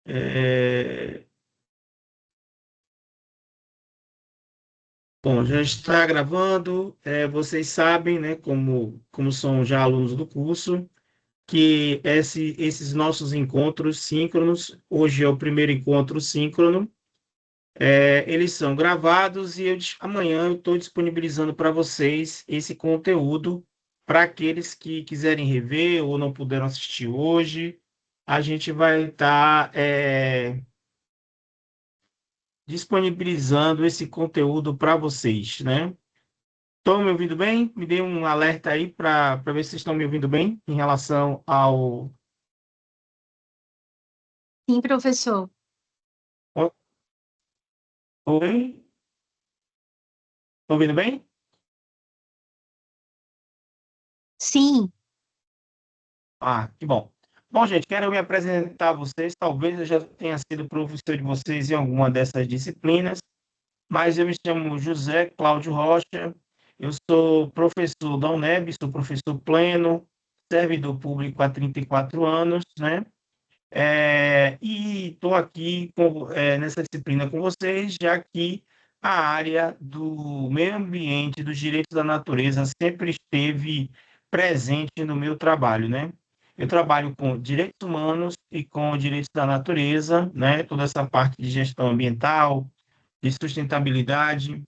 É, Bom, já está gravando. Vocês sabem, né, como são já alunos do curso, que esses nossos encontros síncronos, hoje é o primeiro encontro síncrono, eles são gravados e amanhã eu estou disponibilizando para vocês esse conteúdo para aqueles que quiserem rever ou não puderam assistir hoje. A gente vai estar disponibilizando esse conteúdo para vocês, né? Estão me ouvindo bem? Me dê um alerta aí para ver se vocês estão me ouvindo bem em relação ao. Sim, professor. Oi? Estão ouvindo bem? Sim, Ah, que bom. Bom, gente, quero me apresentar a vocês. Talvez eu já tenha sido professor de vocês em alguma dessas disciplinas, mas eu me chamo José Cláudio Rocha. Eu sou professor da UNEB, sou professor pleno, servidor público há 34 anos, né? E estou aqui nessa disciplina com vocês, já que a área do meio ambiente, dos direitos da natureza, sempre esteve presente no meu trabalho, né? Eu trabalho com direitos humanos e com direitos da natureza, né? Toda essa parte de gestão ambiental, de sustentabilidade.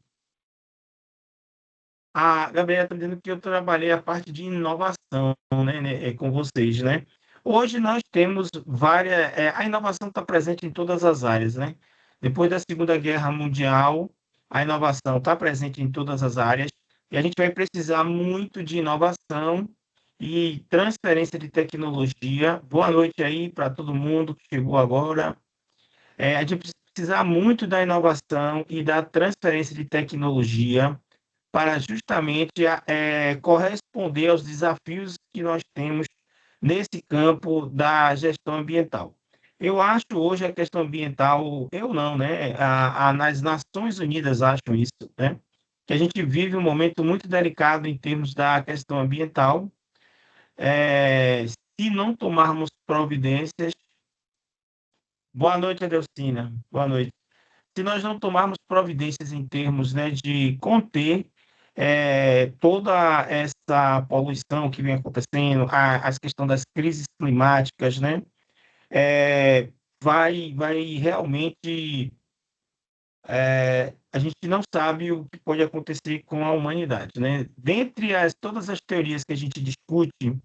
A Gabriela está dizendo que eu trabalhei a parte de inovação, com vocês, né? Hoje nós temos a inovação está presente em todas as áreas, né? Depois da Segunda Guerra Mundial, a inovação está presente em todas as áreas e a gente vai precisar muito de inovação e transferência de tecnologia. Boa noite aí para todo mundo que chegou agora. A gente vai precisar muito da inovação e da transferência de tecnologia para justamente corresponder aos desafios que nós temos nesse campo da gestão ambiental. Eu acho hoje a questão ambiental, eu não, né? Nas Nações Unidas acham isso, né? Que a gente vive um momento muito delicado em termos da questão ambiental. Se não tomarmos providências. Boa noite, Adelcina. Boa noite. Se nós não tomarmos providências em termos, né, de conter toda essa poluição que vem acontecendo, as questões das crises climáticas, né, vai realmente, a gente não sabe o que pode acontecer com a humanidade, né? Dentre todas as teorias que a gente discute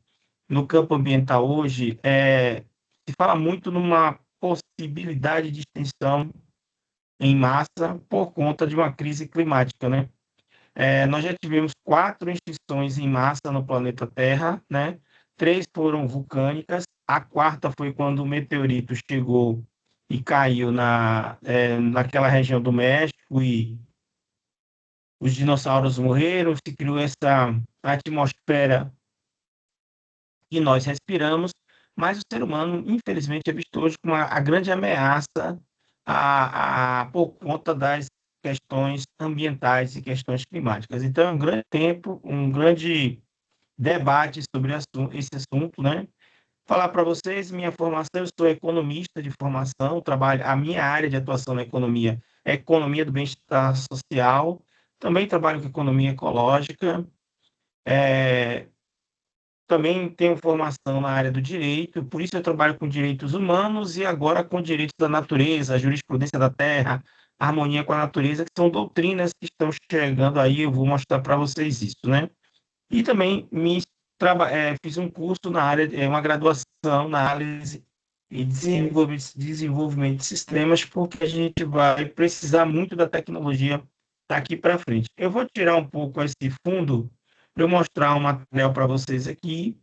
no campo ambiental hoje, se fala muito numa possibilidade de extinção em massa por conta de uma crise climática, né? Nós já tivemos 4 extinções em massa no planeta Terra, né? 3 foram vulcânicas, a quarta foi quando o meteorito chegou e caiu naquela região do México e os dinossauros morreram, se criou essa atmosfera que nós respiramos, mas o ser humano, infelizmente, é visto hoje como a grande ameaça por conta das questões ambientais e questões climáticas. Então, é um grande tempo, um grande debate sobre esse assunto, né? Falar para vocês, minha formação, eu sou economista de formação, trabalho, a minha área de atuação na economia é economia do bem-estar social, também trabalho com economia ecológica, é, também tenho formação na área do direito, por isso eu trabalho com direitos humanos e agora com direitos da natureza, jurisprudência da terra, harmonia com a natureza, que são doutrinas que estão chegando aí, eu vou mostrar para vocês isso, né? E também fiz um curso na área, uma graduação na análise e desenvolvimento de sistemas, porque a gente vai precisar muito da tecnologia daqui para frente. Eu vou tirar um pouco esse fundo para eu mostrar um material para vocês aqui,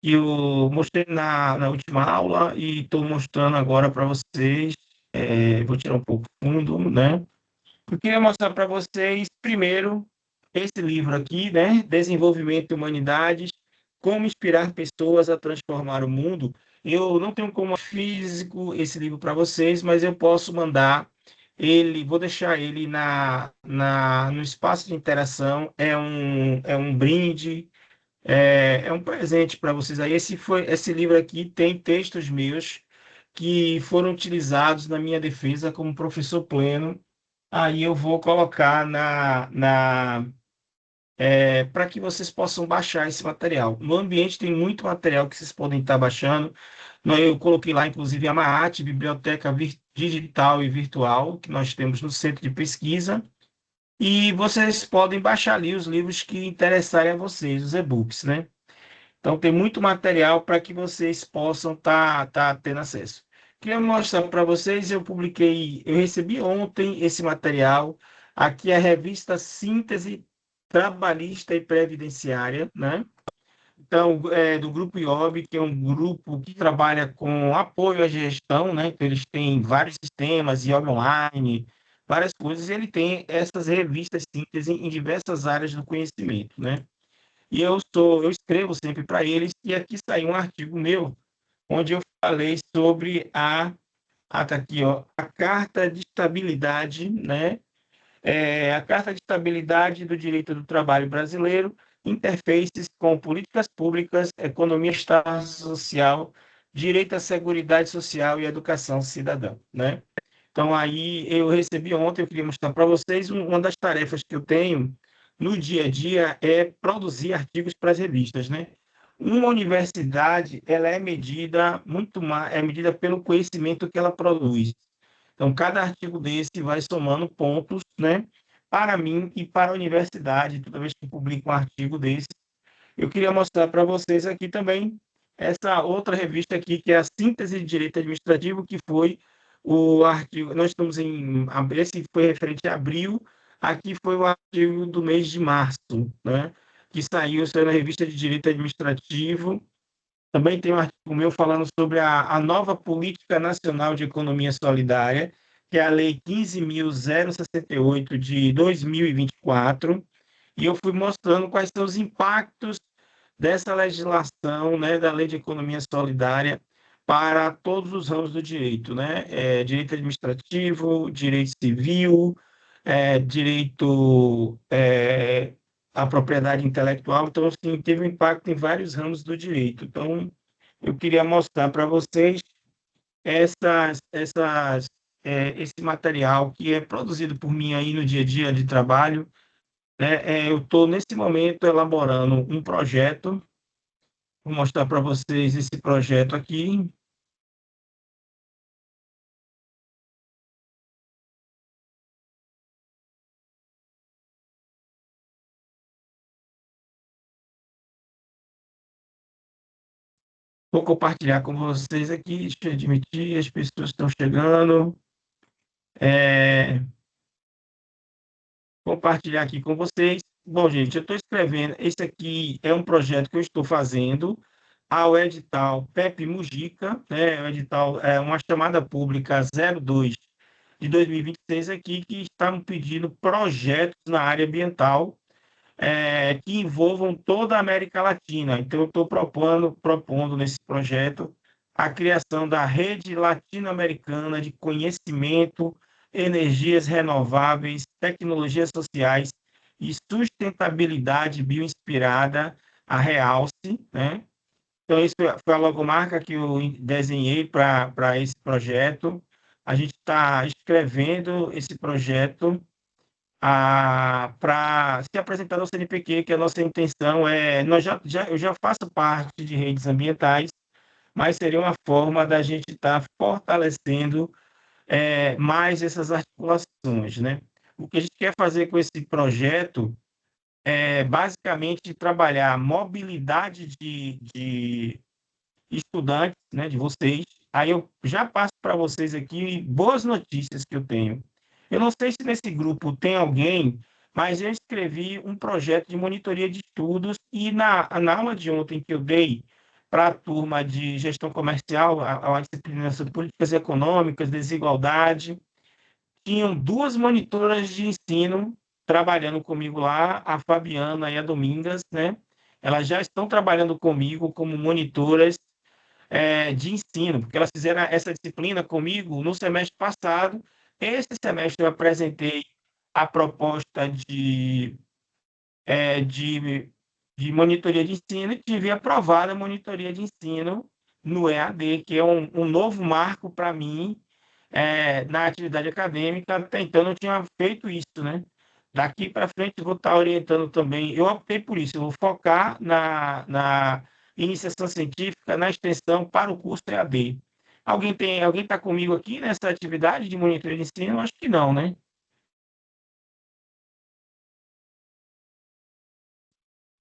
que eu mostrei na última aula e estou mostrando agora para vocês. Vou tirar um pouco o fundo, né? Eu queria mostrar para vocês, primeiro, esse livro aqui, né? Desenvolvimento e Humanidades, como inspirar pessoas a transformar o mundo. Eu não tenho como físico esse livro para vocês, mas eu posso mandar ele, vou deixar ele no espaço de interação, é um brinde, é um presente para vocês aí. Esse livro aqui tem textos meus, que foram utilizados na minha defesa como professor pleno. Aí eu vou colocar para que vocês possam baixar esse material. No ambiente tem muito material que vocês podem estar baixando. Eu coloquei lá, inclusive, a MAAT, Biblioteca Digital e Virtual, que nós temos no centro de pesquisa. E vocês podem baixar ali os livros que interessarem a vocês, os e-books, né? Então, tem muito material para que vocês possam tá tendo acesso. Queria mostrar para vocês, eu recebi ontem esse material. Aqui é a revista Síntese Trabalhista e Previdenciária, né? Então, do Grupo IOB, que é um grupo que trabalha com apoio à gestão, né? Então, eles têm vários sistemas, IOB Online, várias coisas, e ele tem essas revistas síntese em diversas áreas do conhecimento, né? E eu escrevo sempre para eles, e aqui saiu um artigo meu, onde eu falei sobre tá aqui, ó, a Carta de Estabilidade, né? A Carta de Estabilidade do Direito do Trabalho Brasileiro, interfaces com políticas públicas, economia Estado social, direito à seguridade social e educação cidadã, né? Então, aí eu recebi ontem, eu queria mostrar para vocês, uma das tarefas que eu tenho no dia a dia é produzir artigos para as revistas, né? Uma universidade, ela é medida muito mais, é medida pelo conhecimento que ela produz. Então, cada artigo desse vai somando pontos, né, para mim e para a universidade, toda vez que eu publico um artigo desse. Eu queria mostrar para vocês aqui também essa outra revista aqui, que é a Síntese de Direito Administrativo, que foi o artigo, nós estamos esse foi referente a abril, aqui foi o artigo do mês de março, né, que saiu na revista de Direito Administrativo. Também tem um artigo meu falando sobre a nova Política Nacional de Economia Solidária, que é a Lei 15.068 de 2024, e eu fui mostrando quais são os impactos dessa legislação, né, da Lei de Economia Solidária para todos os ramos do direito, né? Direito administrativo, direito civil, direito à propriedade intelectual. Então, assim, teve um impacto em vários ramos do direito. Então, eu queria mostrar para vocês esse material que é produzido por mim aí no dia a dia de trabalho, né? Eu estou, nesse momento, elaborando um projeto. Vou mostrar para vocês esse projeto aqui. Vou compartilhar com vocês aqui. Deixa eu admitir, as pessoas estão chegando. É, Compartilhar aqui com vocês. Bom, gente, eu estou escrevendo. Esse aqui é um projeto que eu estou fazendo ao edital Pepe Mujica, né? O edital é uma chamada pública 02 de 2026 aqui, que estão pedindo projetos na área ambiental que envolvam toda a América Latina. Então, eu estou propondo nesse projeto a criação da Rede Latino-Americana de Conhecimento, Energias Renováveis, Tecnologias Sociais e Sustentabilidade Bioinspirada, a Realce, né? Então, isso foi a logomarca que eu desenhei para esse projeto. A gente está escrevendo esse projeto para se apresentar ao CNPq, que a nossa intenção eu já faço parte de redes ambientais, mas seria uma forma da gente estar fortalecendo mais essas articulações, né? O que a gente quer fazer com esse projeto é basicamente trabalhar a mobilidade de estudantes, né, de vocês. Aí eu já passo para vocês aqui boas notícias que eu tenho. Eu não sei se nesse grupo tem alguém, mas eu escrevi um projeto de monitoria de estudos e na aula de ontem que eu dei para a turma de gestão comercial, a disciplina sobre políticas econômicas, desigualdade, tinham duas monitoras de ensino trabalhando comigo lá, a Fabiana e a Domingas, né? Elas já estão trabalhando comigo como monitoras de ensino, porque elas fizeram essa disciplina comigo no semestre passado. Esse semestre eu apresentei a proposta de monitoria de ensino e tive aprovada a monitoria de ensino no EAD, que é um novo marco para mim na atividade acadêmica. Até então não tinha feito isso, né? Daqui para frente eu vou estar orientando também. Eu optei por isso, eu vou focar na iniciação científica, na extensão para o curso EAD. Alguém está comigo aqui nessa atividade de monitoria de ensino? Acho que não, né?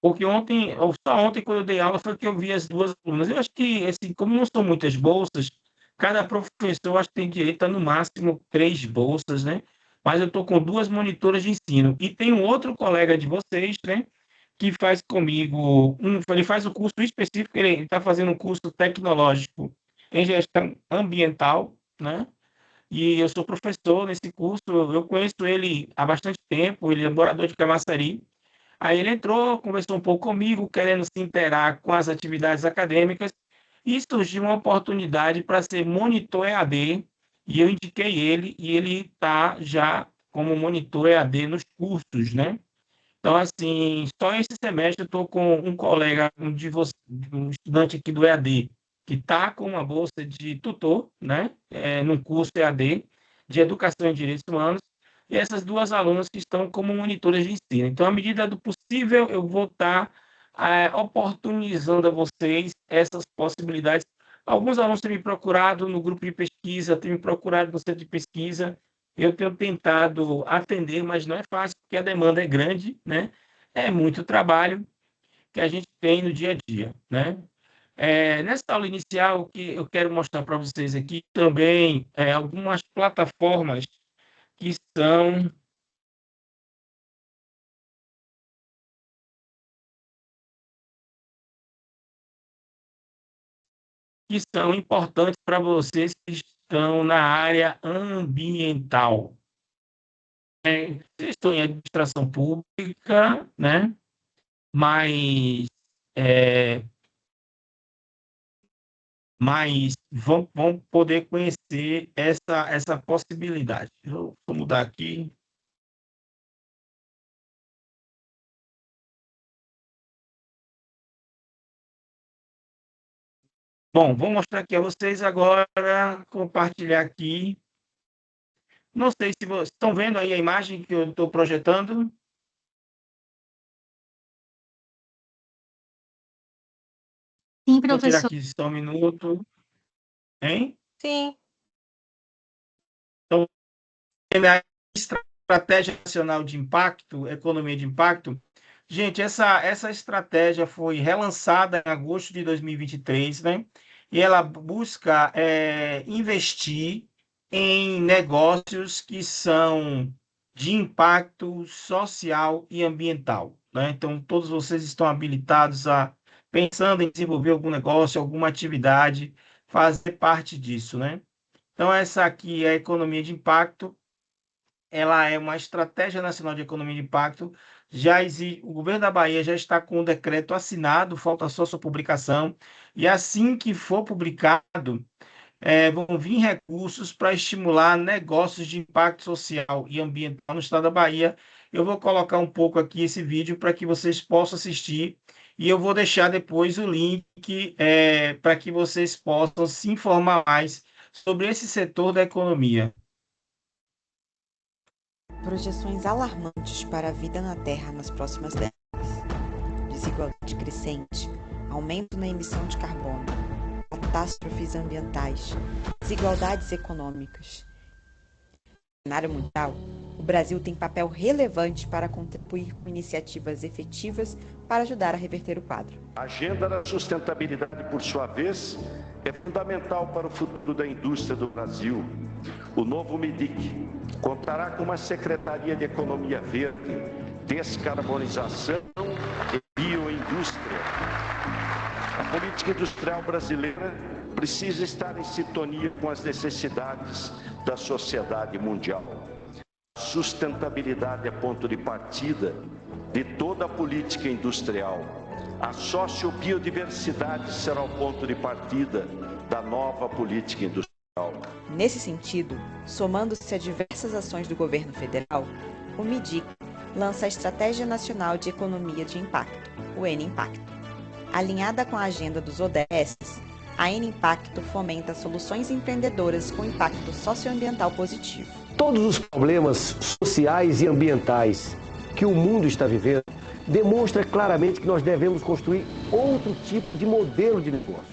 Porque ontem, ou só ontem, quando eu dei aula, foi que eu vi as duas alunas. Eu acho que, assim, como não são muitas bolsas, cada professor acho que tem direito a, no máximo, 3 bolsas, né? Mas eu estou com 2 monitoras de ensino. E tem um outro colega de vocês, né? Que faz comigo, ele faz o curso específico, ele está fazendo um curso tecnológico em gestão ambiental, né? E eu sou professor nesse curso, eu conheço ele há bastante tempo, ele é morador de Camaçari. Aí ele entrou, conversou um pouco comigo, querendo se inteirar com as atividades acadêmicas, e surgiu uma oportunidade para ser monitor EAD, e eu indiquei ele, e ele está já como monitor EAD nos cursos, né? Então, assim, só esse semestre eu estou com um colega, um estudante aqui do EAD, que está com uma bolsa de tutor, né, num curso EAD de Educação e Direitos Humanos, e essas 2 alunas que estão como monitoras de ensino. Então, à medida do possível, eu vou estar oportunizando a vocês essas possibilidades. Alguns alunos têm me procurado no grupo de pesquisa, têm me procurado no centro de pesquisa, eu tenho tentado atender, mas não é fácil, porque a demanda é grande, né? É muito trabalho que a gente tem no dia a dia, né? Nessa aula inicial, o que eu quero mostrar para vocês aqui também algumas plataformas que são, que são importantes para vocês que estão na área ambiental. Vocês estão em administração pública, né? Mas é, vão poder conhecer essa possibilidade. Eu vou mudar aqui. Bom, vou mostrar aqui a vocês agora, compartilhar aqui. Não sei se vocês estão vendo aí a imagem que eu estou projetando. Sim, Vou tirar professor. aqui só um minuto. Hein? Sim. Então, a Estratégia Nacional de Impacto, Economia de Impacto. Gente, essa estratégia foi relançada em agosto de 2023, né? E ela busca investir em negócios que são de impacto social e ambiental, né? Então, todos vocês estão habilitados a, pensando em desenvolver algum negócio, alguma atividade, fazer parte disso, né? Então, essa aqui é a economia de impacto. Ela é uma estratégia nacional de economia de impacto. Já existe, o governo da Bahia já está com o decreto assinado, falta só sua publicação. E assim que for publicado, vão vir recursos para estimular negócios de impacto social e ambiental no estado da Bahia. Eu vou colocar um pouco aqui esse vídeo para que vocês possam assistir. E eu vou deixar depois o link para que vocês possam se informar mais sobre esse setor da economia. Projeções alarmantes para a vida na Terra nas próximas décadas. Desigualdade crescente, aumento na emissão de carbono, catástrofes ambientais, desigualdades econômicas. No cenário mundial, o Brasil tem papel relevante para contribuir com iniciativas efetivas para ajudar a reverter o quadro. A agenda da sustentabilidade, por sua vez, é fundamental para o futuro da indústria do Brasil. O novo MIDIC contará com uma Secretaria de Economia Verde, Descarbonização e Bioindústria. A política industrial brasileira precisa estar em sintonia com as necessidades da sociedade mundial. A sustentabilidade é ponto de partida de toda a política industrial. A sociobiodiversidade será o ponto de partida da nova política industrial. Nesse sentido, somando-se a diversas ações do governo federal, o MIDIC lança a Estratégia Nacional de Economia de Impacto, o N-Impacto. Alinhada com a agenda dos ODS, a Eni Impacto fomenta soluções empreendedoras com impacto socioambiental positivo. Todos os problemas sociais e ambientais que o mundo está vivendo demonstra claramente que nós devemos construir outro tipo de modelo de negócio.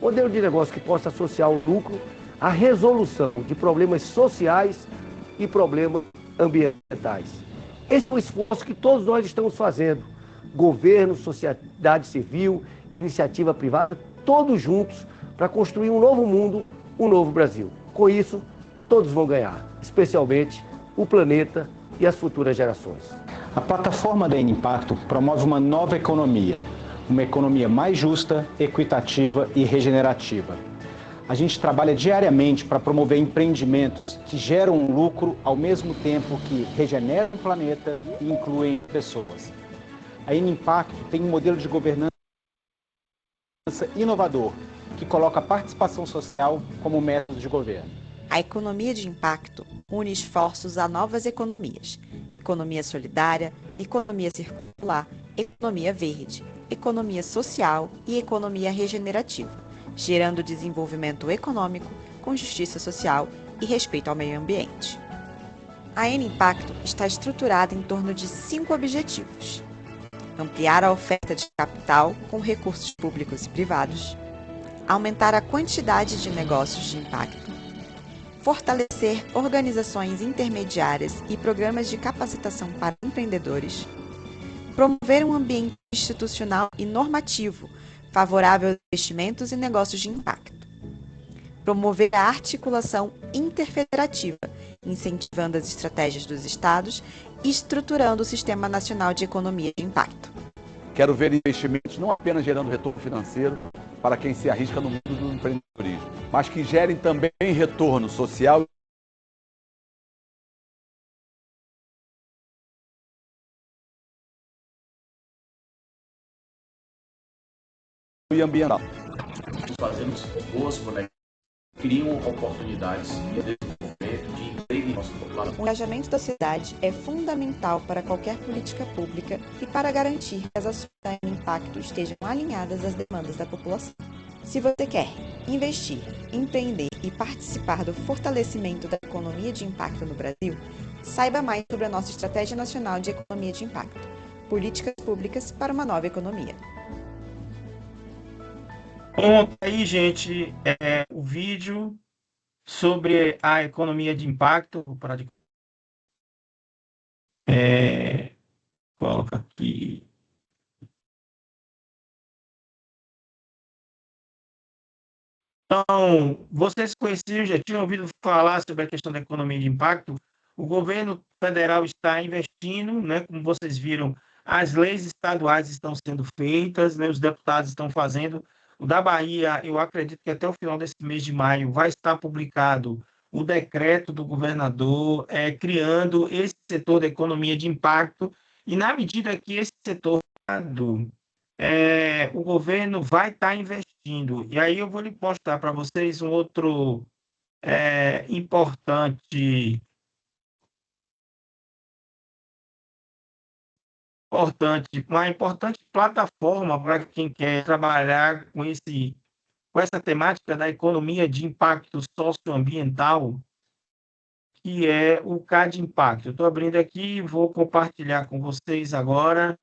Modelo de negócio que possa associar o lucro à resolução de problemas sociais e problemas ambientais. Esse é o esforço que todos nós estamos fazendo. Governo, sociedade civil, iniciativa privada, todos juntos para construir um novo mundo, um novo Brasil. Com isso, todos vão ganhar, especialmente o planeta e as futuras gerações. A plataforma da Eni Impacto promove uma nova economia, uma economia mais justa, equitativa e regenerativa. A gente trabalha diariamente para promover empreendimentos que geram um lucro ao mesmo tempo que regeneram o planeta e incluem pessoas. A Eni Impacto tem um modelo de governança inovador, que coloca a participação social como método de governo. A economia de impacto une esforços a novas economias: economia solidária, economia circular, economia verde, economia social e economia regenerativa, gerando desenvolvimento econômico com justiça social e respeito ao meio ambiente. A Eni Impacto está estruturada em torno de 5 objetivos: ampliar a oferta de capital com recursos públicos e privados, aumentar a quantidade de negócios de impacto, fortalecer organizações intermediárias e programas de capacitação para empreendedores, promover um ambiente institucional e normativo favorável aos investimentos e negócios de impacto, promover a articulação interfederativa, incentivando as estratégias dos estados e estruturando o Sistema Nacional de Economia de Impacto. Quero ver investimentos não apenas gerando retorno financeiro para quem se arrisca no mundo do empreendedorismo, mas que gerem também retorno social e ambiental. Fazemos boas conexões, criam oportunidades de desenvolvimento, de emprego em nossa população. O engajamento da sociedade é fundamental para qualquer política pública e para garantir que as ações da Eni Impacto estejam alinhadas às demandas da população. Se você quer investir, empreender e participar do fortalecimento da economia de impacto no Brasil, saiba mais sobre a nossa Estratégia Nacional de Economia de Impacto, Políticas Públicas para uma Nova Economia. Bom, aí, gente, o vídeo sobre a economia de impacto. Vou parar de... Coloca aqui. Então, vocês conheciam, já tinham ouvido falar sobre a questão da economia de impacto? O governo federal está investindo, né, como vocês viram, as leis estaduais estão sendo feitas, né, os deputados estão fazendo. O da Bahia, eu acredito que até o final desse mês de maio vai estar publicado o decreto do governador criando esse setor da economia de impacto, e na medida que esse setor o governo vai estar investindo. E aí eu vou lhe mostrar para vocês um outro uma importante plataforma para quem quer trabalhar com essa temática da economia de impacto socioambiental, que é o CAD Impacto. Eu estou abrindo aqui e vou compartilhar com vocês agora.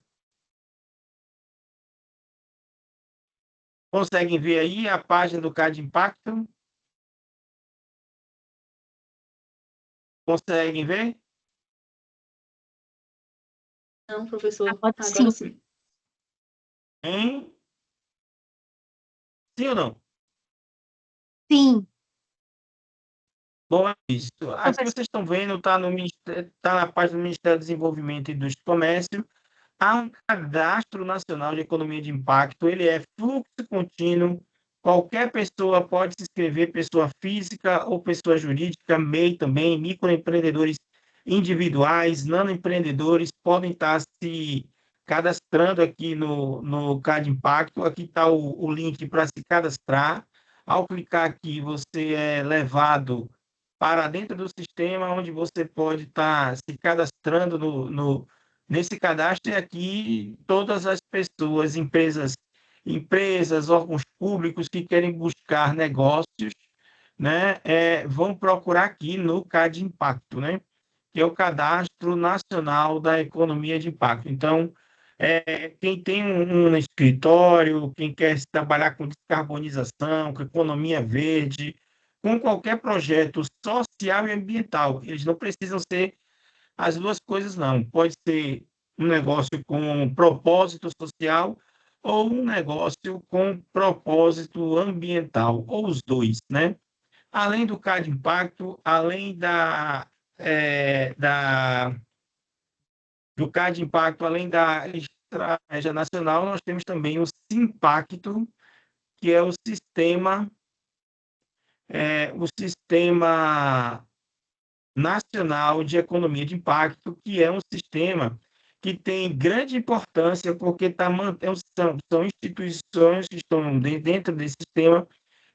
Conseguem ver aí a página do CAD Impacto? Conseguem ver? Não, professor. Agora Agora sim. Hein? Sim ou não? Sim. Bom, é isso. Aqui vocês estão vendo, está na página do Ministério do Desenvolvimento e Indústria e Comércio. Há um cadastro nacional de economia de impacto, ele é fluxo contínuo, qualquer pessoa pode se inscrever, pessoa física ou pessoa jurídica, MEI também, microempreendedores individuais, nanoempreendedores podem estar se cadastrando aqui no CAD Impacto. Aqui está o link para se cadastrar. Ao clicar aqui, você é levado para dentro do sistema, onde você pode estar se cadastrando nesse cadastro. E aqui todas as pessoas, empresas empresas, órgãos públicos que querem buscar negócios, né, vão procurar aqui no CAD Impacto, né, que é o Cadastro Nacional da Economia de Impacto. Então, quem tem um escritório, quem quer trabalhar com descarbonização, com economia verde, com qualquer projeto social e ambiental, eles não precisam ser as duas coisas, não. Pode ser um negócio com propósito social ou um negócio com propósito ambiental, ou os dois, né? Além do CAD Impacto, além do CAD Impacto, além da estratégia nacional, nós temos também o Simpacto, que é o sistema nacional de economia de impacto, que é um sistema que tem grande importância porque são instituições que estão dentro desse sistema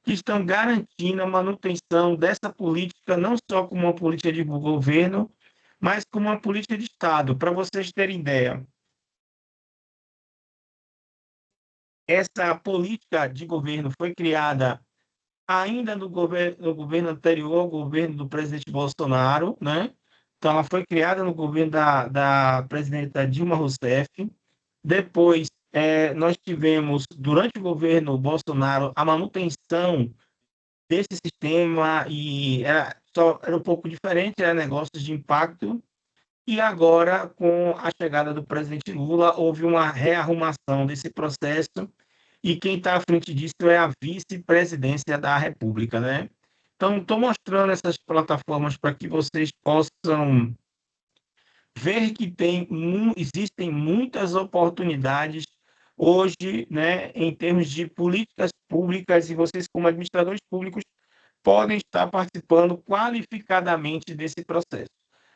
que estão garantindo a manutenção dessa política, não só como uma política de governo, mas como uma política de Estado. Para vocês terem ideia, essa política de governo foi criada ainda no governo anterior ao governo do presidente Bolsonaro, né? Então, ela foi criada no governo da presidenta Dilma Rousseff. Depois, nós tivemos, durante o governo Bolsonaro, a manutenção desse sistema e era um pouco diferente, era negócios de impacto. E agora, com a chegada do presidente Lula, houve uma rearrumação desse processo e quem está à frente disso é a vice-presidência da República, né? Então, estou mostrando essas plataformas para que vocês possam ver que existem muitas oportunidades hoje, né, em termos de políticas públicas, e vocês, como administradores públicos, podem estar participando qualificadamente desse processo.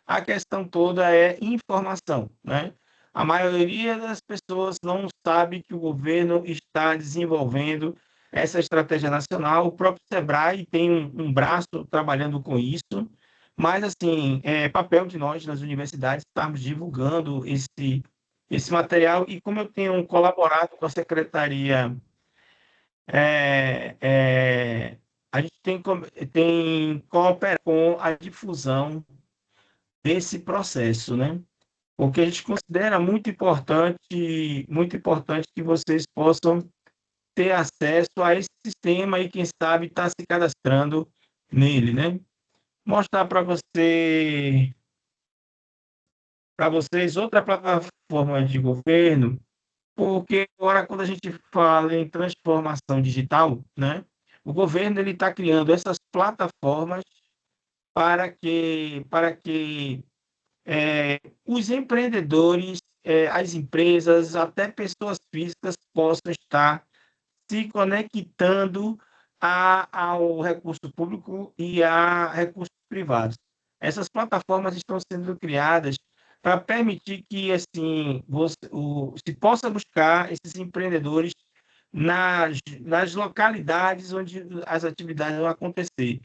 A questão toda é informação, né? A maioria das pessoas não sabe que o governo está desenvolvendo essa estratégia nacional. O próprio SEBRAE tem um braço trabalhando com isso, mas, assim, é papel de nós, nas universidades, estarmos divulgando esse material. E como eu tenho colaborado com a secretaria, a gente tem cooperado com a difusão desse processo, né? Porque a gente considera muito importante que vocês possam ter acesso a esse sistema e, quem sabe, estar se cadastrando nele, né? Mostrar para vocês outra plataforma de governo, porque agora, quando a gente fala em transformação digital, né, o governo ele está criando essas plataformas para que os empreendedores, as empresas, até pessoas físicas possam estar se conectando ao recurso público e a recursos privados. Essas plataformas estão sendo criadas para permitir que, assim, se possa buscar esses empreendedores nas localidades onde as atividades vão acontecer.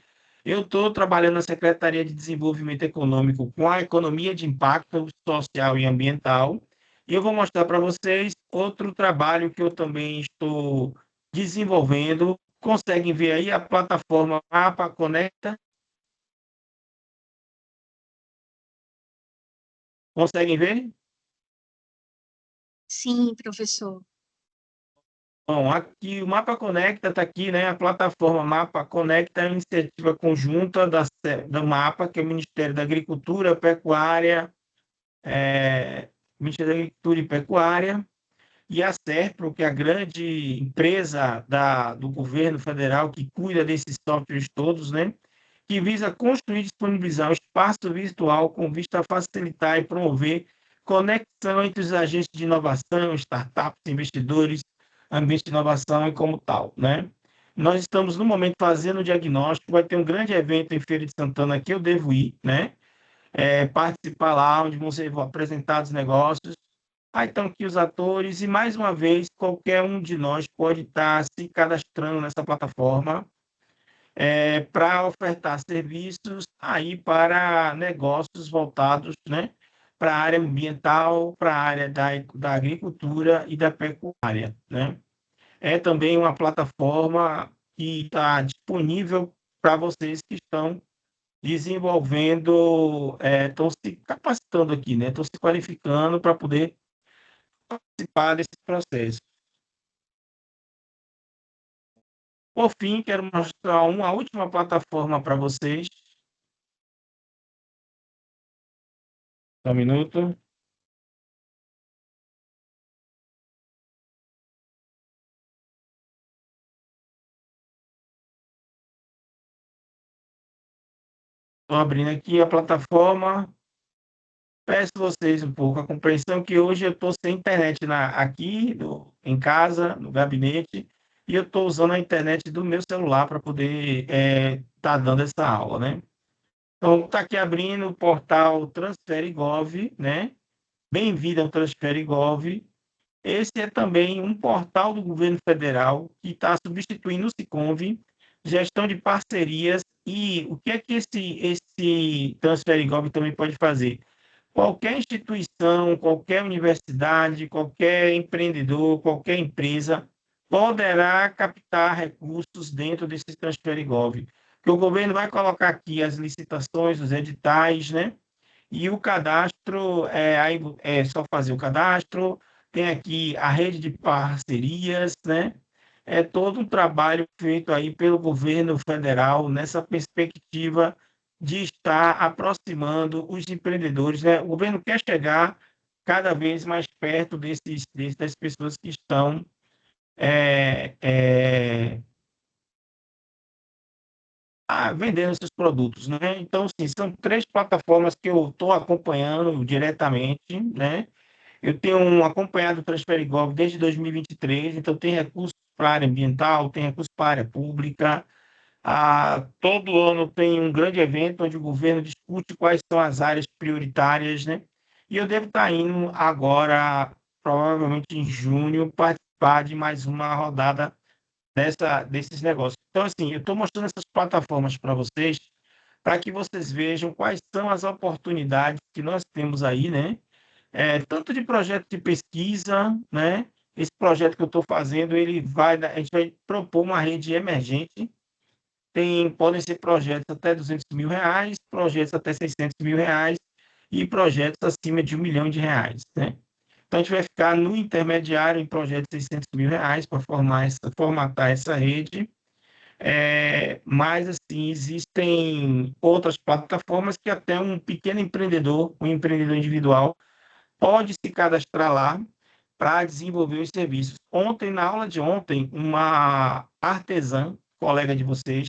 Eu estou trabalhando na Secretaria de Desenvolvimento Econômico com a economia de impacto social e ambiental, e eu vou mostrar para vocês outro trabalho que eu também estou desenvolvendo. Conseguem ver aí a plataforma Mapa Conecta? Conseguem ver? Sim, professor. Bom, aqui o Mapa Conecta está aqui, né? A plataforma Mapa Conecta é uma iniciativa conjunta do Mapa, que é o Ministério da Agricultura, Pecuária, Ministério da Agricultura e Pecuária, e a Serpro, que é a grande empresa do governo federal que cuida desses softwares todos, né? Que visa construir e disponibilizar um espaço virtual com vista a facilitar e promover conexão entre os agentes de inovação, startups, investidores, ambiente de inovação e como tal, né? Nós estamos, no momento, fazendo o diagnóstico, vai ter um grande evento em Feira de Santana que eu devo ir, né? Participar lá, onde vão ser apresentados negócios. Aí estão aqui os atores e, mais uma vez, qualquer um de nós pode estar se cadastrando nessa plataforma para ofertar serviços aí para negócios voltados, né, para a área ambiental, para a área da agricultura e da pecuária, né? é também uma plataforma que está disponível para vocês que estão desenvolvendo, estão se capacitando aqui, né? Estão se qualificando para poder participar desse processo. Por fim, quero mostrar uma última plataforma para vocês. Só um minuto. Estou abrindo aqui a plataforma. Peço vocês um pouco a compreensão que hoje eu estou sem internet aqui em casa, no gabinete, e eu estou usando a internet do meu celular para poder estar dando essa aula, né? Então, está aqui abrindo o portal Transfere.gov, né? Bem-vindo ao Transfere.gov. Esse é também um portal do governo federal que está substituindo o Siconv, gestão de parcerias. E o que é que esse Transfere.gov também pode fazer? Qualquer instituição, qualquer universidade, qualquer empreendedor, qualquer empresa poderá captar recursos dentro desse Transfere.gov, que o governo vai colocar aqui as licitações, os editais, né? E o cadastro, aí é só fazer o cadastro, tem aqui a rede de parcerias, né? É todo um trabalho feito aí pelo governo federal nessa perspectiva de estar aproximando os empreendedores, né? O governo quer chegar cada vez mais perto das pessoas que estão vendendo seus produtos, né? Então, sim, são 3 plataformas que eu estou acompanhando diretamente, né? Eu tenho acompanhado o Transfere.gov desde 2023, então tem recursos para a área ambiental, tem recursos para a área pública. Todo ano tem um grande evento onde o governo discute quais são as áreas prioritárias, né? E eu devo estar indo agora, provavelmente em junho, participar de mais uma rodada desses negócios. Então, assim, eu estou mostrando essas plataformas para vocês, para que vocês vejam quais são as oportunidades que nós temos aí, né? Tanto de projeto de pesquisa, né? Esse projeto que eu estou fazendo, a gente vai propor uma rede emergente. Podem ser projetos até R$ 200.000, projetos até R$ 600.000 e projetos acima de R$ 1 milhão, né? Então, a gente vai ficar no intermediário em projetos de R$ 600.000 para formatar essa rede. Mas, assim, existem outras plataformas que até um pequeno empreendedor, um empreendedor individual, pode se cadastrar lá para desenvolver os serviços. Na aula de ontem, uma artesã, colega de vocês,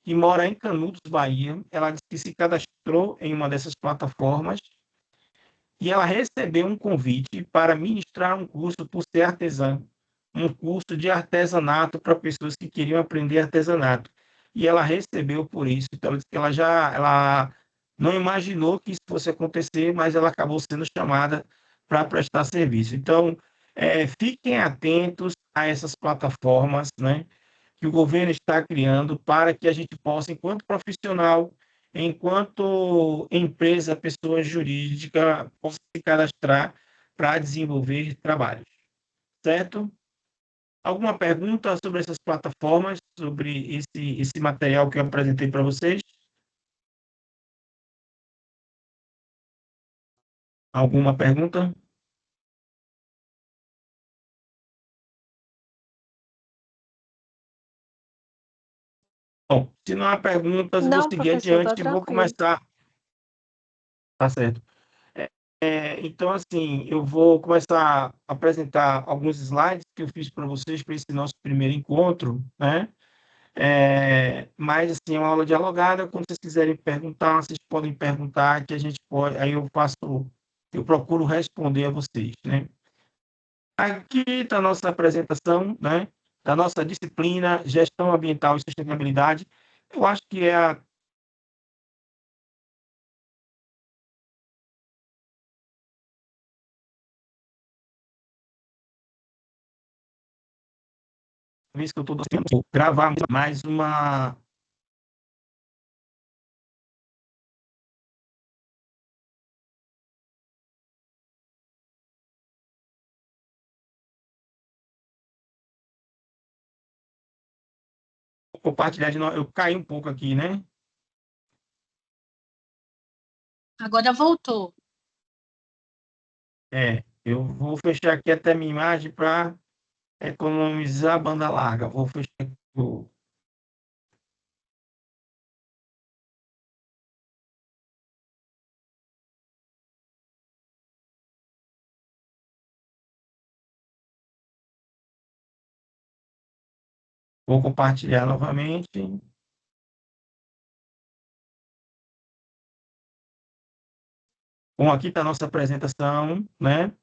que mora em Canudos, Bahia, ela disse que se cadastrou em uma dessas plataformas e ela recebeu um convite para ministrar um curso por ser artesã, um curso de artesanato para pessoas que queriam aprender artesanato. E ela recebeu por isso. Então, ela disse que ela não imaginou que isso fosse acontecer, mas ela acabou sendo chamada para prestar serviço. Então, fiquem atentos a essas plataformas, né, que o governo está criando para que a gente possa, enquanto profissional, enquanto empresa, pessoa jurídica, possa se cadastrar para desenvolver trabalhos, certo? Alguma pergunta sobre essas plataformas, sobre esse material que eu apresentei para vocês? Alguma pergunta? Bom, se não há perguntas, vou Não, seguir professor, tá adiante e vou tranquilo. começar. Tá certo. Então, assim, eu vou começar a apresentar alguns slides que eu fiz para vocês para esse nosso primeiro encontro, né? Mas, assim, é uma aula dialogada. Quando vocês quiserem perguntar, vocês podem perguntar, que a gente pode, aí eu procuro responder a vocês, né? Aqui está a nossa apresentação, né? Da nossa disciplina, Gestão Ambiental e Sustentabilidade. Eu acho que é a vez que eu estou gravar mais uma compartilhar de novo. Eu caí um pouco aqui, né? Agora voltou. Eu vou fechar aqui até minha imagem para economizar a banda larga. Vou fechar aqui. Vou compartilhar novamente. Bom, aqui está a nossa apresentação, né?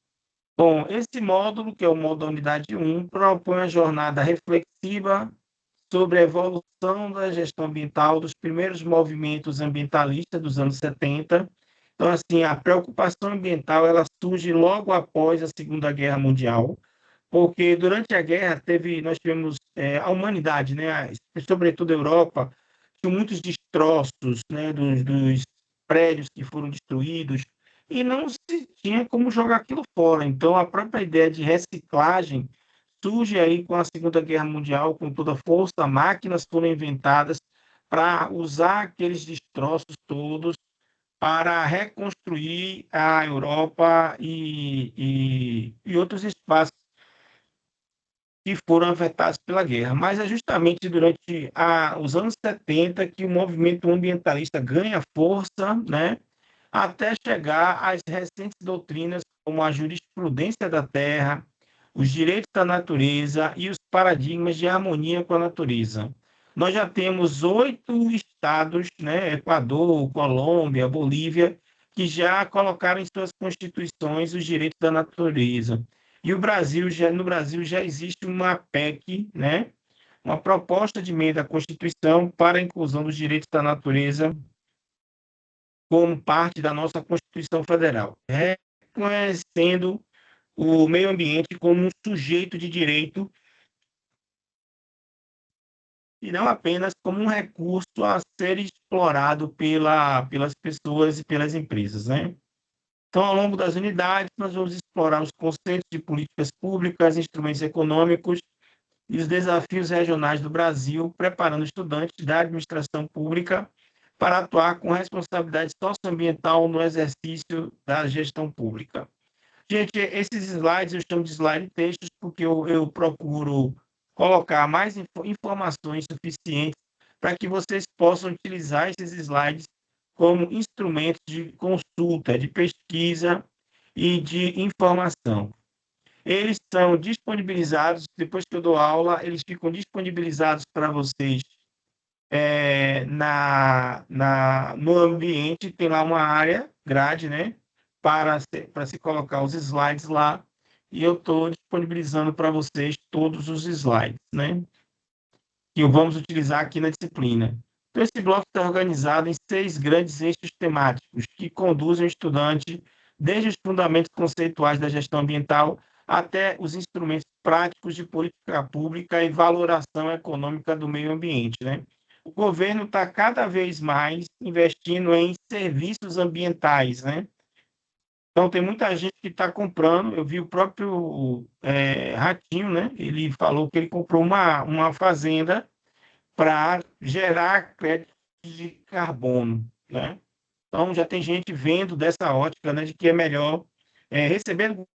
Bom, esse módulo, que é o módulo da unidade 1, propõe uma jornada reflexiva sobre a evolução da gestão ambiental dos primeiros movimentos ambientalistas dos anos 70. Então, assim, a preocupação ambiental ela surge logo após a Segunda Guerra Mundial, porque durante a guerra nós tivemos a humanidade, né, sobretudo a Europa, tinha muitos destroços, né, dos prédios que foram destruídos, e não se tinha como jogar aquilo fora. Então, a própria ideia de reciclagem surge aí com a Segunda Guerra Mundial, com toda a força, máquinas foram inventadas para usar aqueles destroços todos para reconstruir a Europa e outros espaços que foram afetados pela guerra. Mas é justamente durante os anos 70 que o movimento ambientalista ganha força, né, até chegar às recentes doutrinas como a jurisprudência da terra, os direitos da natureza e os paradigmas de harmonia com a natureza. Nós já temos 8 estados, né, Equador, Colômbia, Bolívia, que já colocaram em suas constituições os direitos da natureza. E no Brasil já existe uma PEC, né, uma proposta de emenda à Constituição para a inclusão dos direitos da natureza como parte da nossa Constituição Federal, reconhecendo o meio ambiente como um sujeito de direito e não apenas como um recurso a ser explorado pelas pessoas e pelas empresas, né? Então, ao longo das unidades, nós vamos explorar os conceitos de políticas públicas, instrumentos econômicos e os desafios regionais do Brasil, preparando estudantes da administração pública para atuar com responsabilidade socioambiental no exercício da gestão pública. Gente, esses slides eu chamo de slide textos porque eu procuro colocar mais informações suficientes para que vocês possam utilizar esses slides como instrumentos de consulta, de pesquisa e de informação. Eles são disponibilizados, depois que eu dou aula, eles ficam disponibilizados para vocês no ambiente, tem lá uma área, grade, né? Para se colocar os slides lá, e eu estou disponibilizando para vocês todos os slides, né? Que vamos utilizar aqui na disciplina. Então, esse bloco está organizado em 6 grandes eixos temáticos que conduzem o estudante desde os fundamentos conceituais da gestão ambiental até os instrumentos práticos de política pública e valoração econômica do meio ambiente, né? O governo está cada vez mais investindo em serviços ambientais, né? Então, tem muita gente que está comprando. Eu vi o próprio Ratinho, né? Ele falou que ele comprou uma fazenda para gerar crédito de carbono, né? Então, já tem gente vendo dessa ótica, né, de que é melhor receber do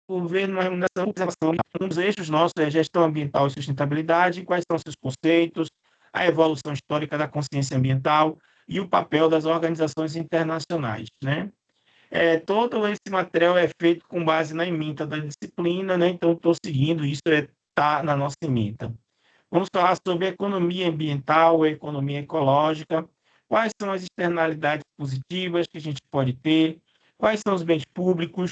governo uma remuneração, preservação. Um dos eixos nossos é gestão ambiental e sustentabilidade, quais são seus conceitos, a evolução histórica da consciência ambiental e o papel das organizações internacionais, né? Todo esse material é feito com base na ementa da disciplina, né? Então, estou seguindo isso, está na nossa ementa. Vamos falar sobre economia ambiental, economia ecológica, quais são as externalidades positivas que a gente pode ter, quais são os bens públicos,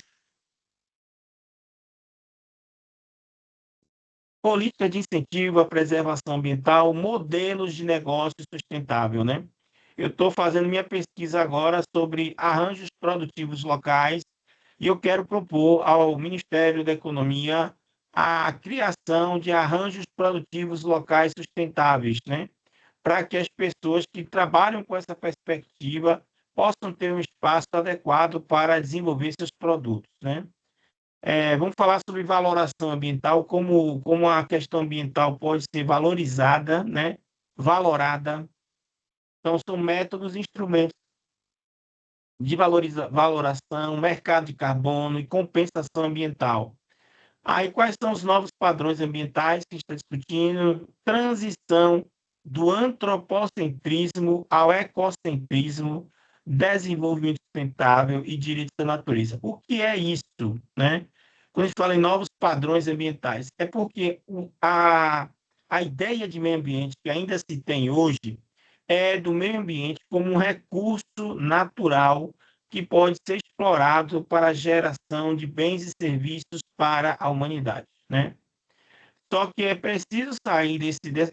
política de incentivo à preservação ambiental, modelos de negócio sustentável, né? Eu estou fazendo minha pesquisa agora sobre arranjos produtivos locais e eu quero propor ao Ministério da Economia a criação de arranjos produtivos locais sustentáveis, né? Para que as pessoas que trabalham com essa perspectiva possam ter um espaço adequado para desenvolver seus produtos, né? Vamos falar sobre valoração ambiental, como a questão ambiental pode ser valorizada, né? Valorada. Então, são métodos e instrumentos de valoração, mercado de carbono e compensação ambiental. Aí, quais são os novos padrões ambientais que a gente está discutindo? Transição do antropocentrismo ao ecocentrismo, desenvolvimento sustentável e direitos da natureza. O que é isso, né? Quando a gente fala em novos padrões ambientais, é porque a ideia de meio ambiente que ainda se tem hoje é do meio ambiente como um recurso natural que pode ser explorado para a geração de bens e serviços para a humanidade, né? Só que é preciso sair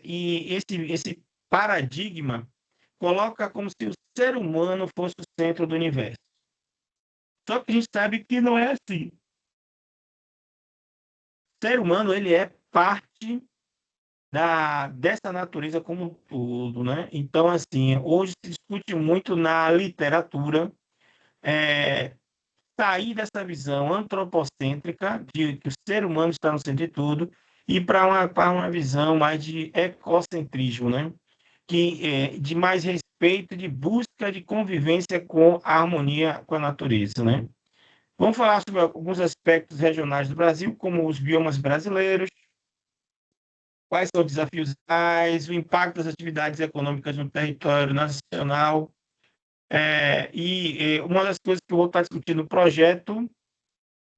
e esse paradigma coloca como se o ser humano fosse o centro do universo. Só que a gente sabe que não é assim. O ser humano, ele é parte dessa natureza como um todo, né? Então, assim, hoje se discute muito na literatura sair dessa visão antropocêntrica de que o ser humano está no centro de tudo e para uma visão mais de ecocentrismo, né? De mais respeito, de busca de convivência com a harmonia com a natureza, né? Vamos falar sobre alguns aspectos regionais do Brasil, como os biomas brasileiros, quais são os desafios reais, o impacto das atividades econômicas no território nacional. Uma das coisas que eu vou estar discutindo no projeto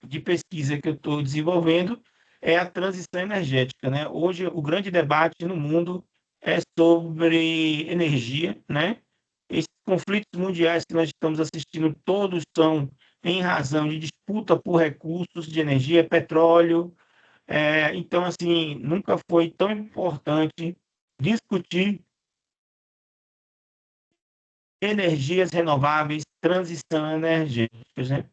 de pesquisa que eu estou desenvolvendo é a transição energética, né? Hoje, o grande debate no mundo é sobre energia, né? Esses conflitos mundiais que nós estamos assistindo, todos são em razão de disputa por recursos de energia, petróleo. Então, assim, nunca foi tão importante discutir energias renováveis, transição energética, né?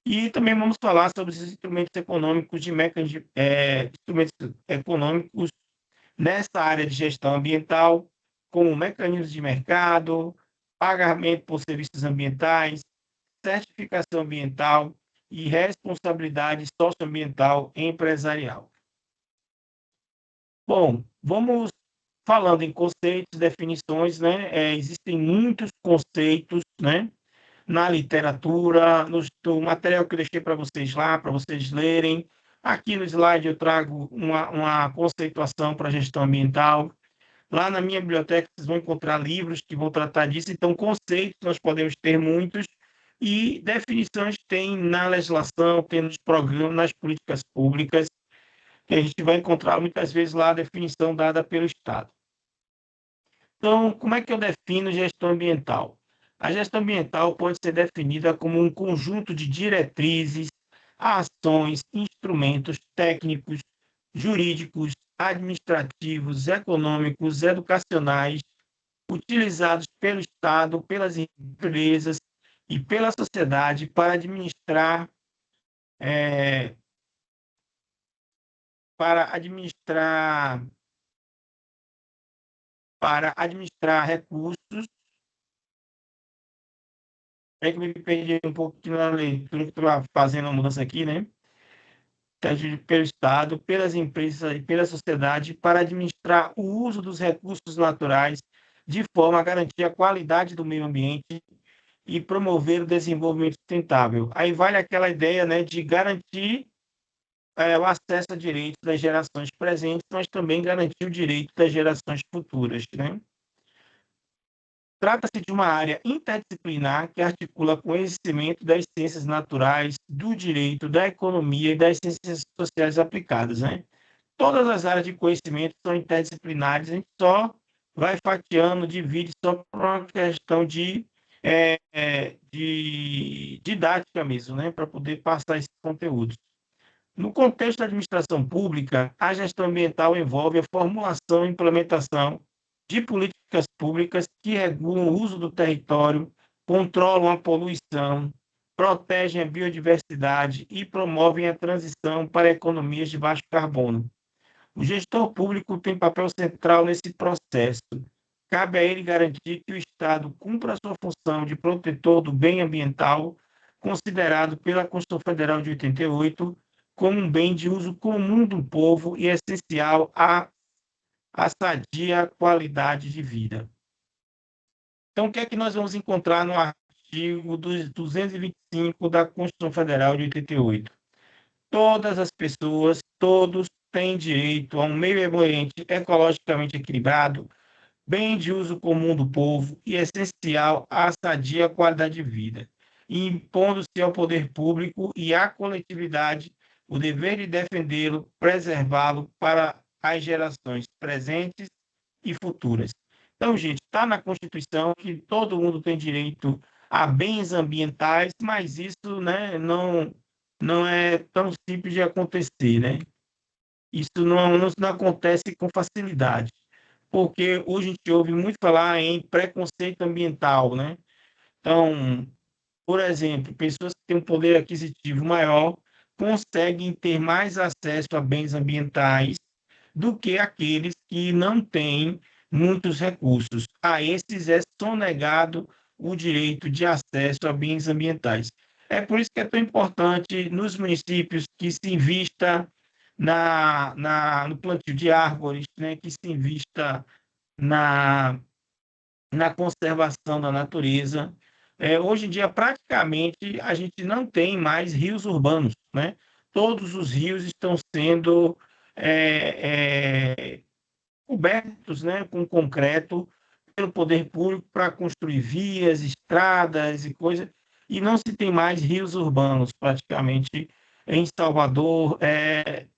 E também vamos falar sobre os instrumentos econômicos instrumentos econômicos nessa área de gestão ambiental, como mecanismos de mercado, pagamento por serviços ambientais, certificação ambiental e responsabilidade socioambiental empresarial. Bom, vamos falando em conceitos, definições, né? Existem muitos conceitos, né? Na literatura, no material que eu deixei para vocês lá, para vocês lerem. Aqui no slide eu trago uma conceituação para gestão ambiental. Lá na minha biblioteca vocês vão encontrar livros que vão tratar disso. Então, conceitos nós podemos ter muitos e definições tem na legislação, tem nos programas, nas políticas públicas, que a gente vai encontrar muitas vezes lá a definição dada pelo Estado. Então, como é que eu defino gestão ambiental? A gestão ambiental pode ser definida como um conjunto de diretrizes, ações, instrumentos técnicos, jurídicos, administrativos, econômicos, educacionais, utilizados pelo Estado, pelas empresas e pela sociedade para administrar, é, para administrar, para administrar recursos. É que eu me perdi um pouquinho na leitura, que estou fazendo uma mudança aqui, né? Pelo Estado, pelas empresas e pela sociedade para administrar o uso dos recursos naturais de forma a garantir a qualidade do meio ambiente e promover o desenvolvimento sustentável. Aí vale aquela ideia, né, de garantir o acesso a direitos das gerações presentes, mas também garantir o direito das gerações futuras, né? Trata-se de uma área interdisciplinar que articula conhecimento das ciências naturais, do direito, da economia e das ciências sociais aplicadas, né? Todas as áreas de conhecimento são interdisciplinares, a gente só vai fatiando, divide só por uma questão de didática mesmo, né? Para poder passar esses conteúdos. No contexto da administração pública, a gestão ambiental envolve a formulação e implementação de políticas públicas que regulam o uso do território, controlam a poluição, protegem a biodiversidade e promovem a transição para economias de baixo carbono. O gestor público tem papel central nesse processo. Cabe a ele garantir que o Estado cumpra a sua função de protetor do bem ambiental, considerado pela Constituição Federal de 88, como um bem de uso comum do povo e essencial à sadia qualidade de vida. Então, o que é que nós vamos encontrar no artigo 225 da Constituição Federal de 88? Todas as pessoas, todos têm direito a um meio ambiente ecologicamente equilibrado, bem de uso comum do povo e essencial à sadia qualidade de vida, e impondo-se ao poder público e à coletividade o dever de defendê-lo, preservá-lo para as gerações presentes e futuras. Então, gente, está na Constituição que todo mundo tem direito a bens ambientais, mas isso, né, não é tão simples de acontecer, né? Isso não acontece com facilidade, porque hoje a gente ouve muito falar em preconceito ambiental, né? Então, por exemplo, pessoas que têm um poder aquisitivo maior conseguem ter mais acesso a bens ambientais do que aqueles que não têm muitos recursos. A esses é sonegado o direito de acesso a bens ambientais. É por isso que é tão importante nos municípios que se invista no plantio de árvores, né, que se invista na conservação da natureza. Hoje em dia, praticamente, a gente não tem mais rios urbanos, né? Todos os rios estão sendo cobertos, né, com concreto pelo poder público para construir vias, estradas e coisas, e não se tem mais rios urbanos, praticamente, em Salvador,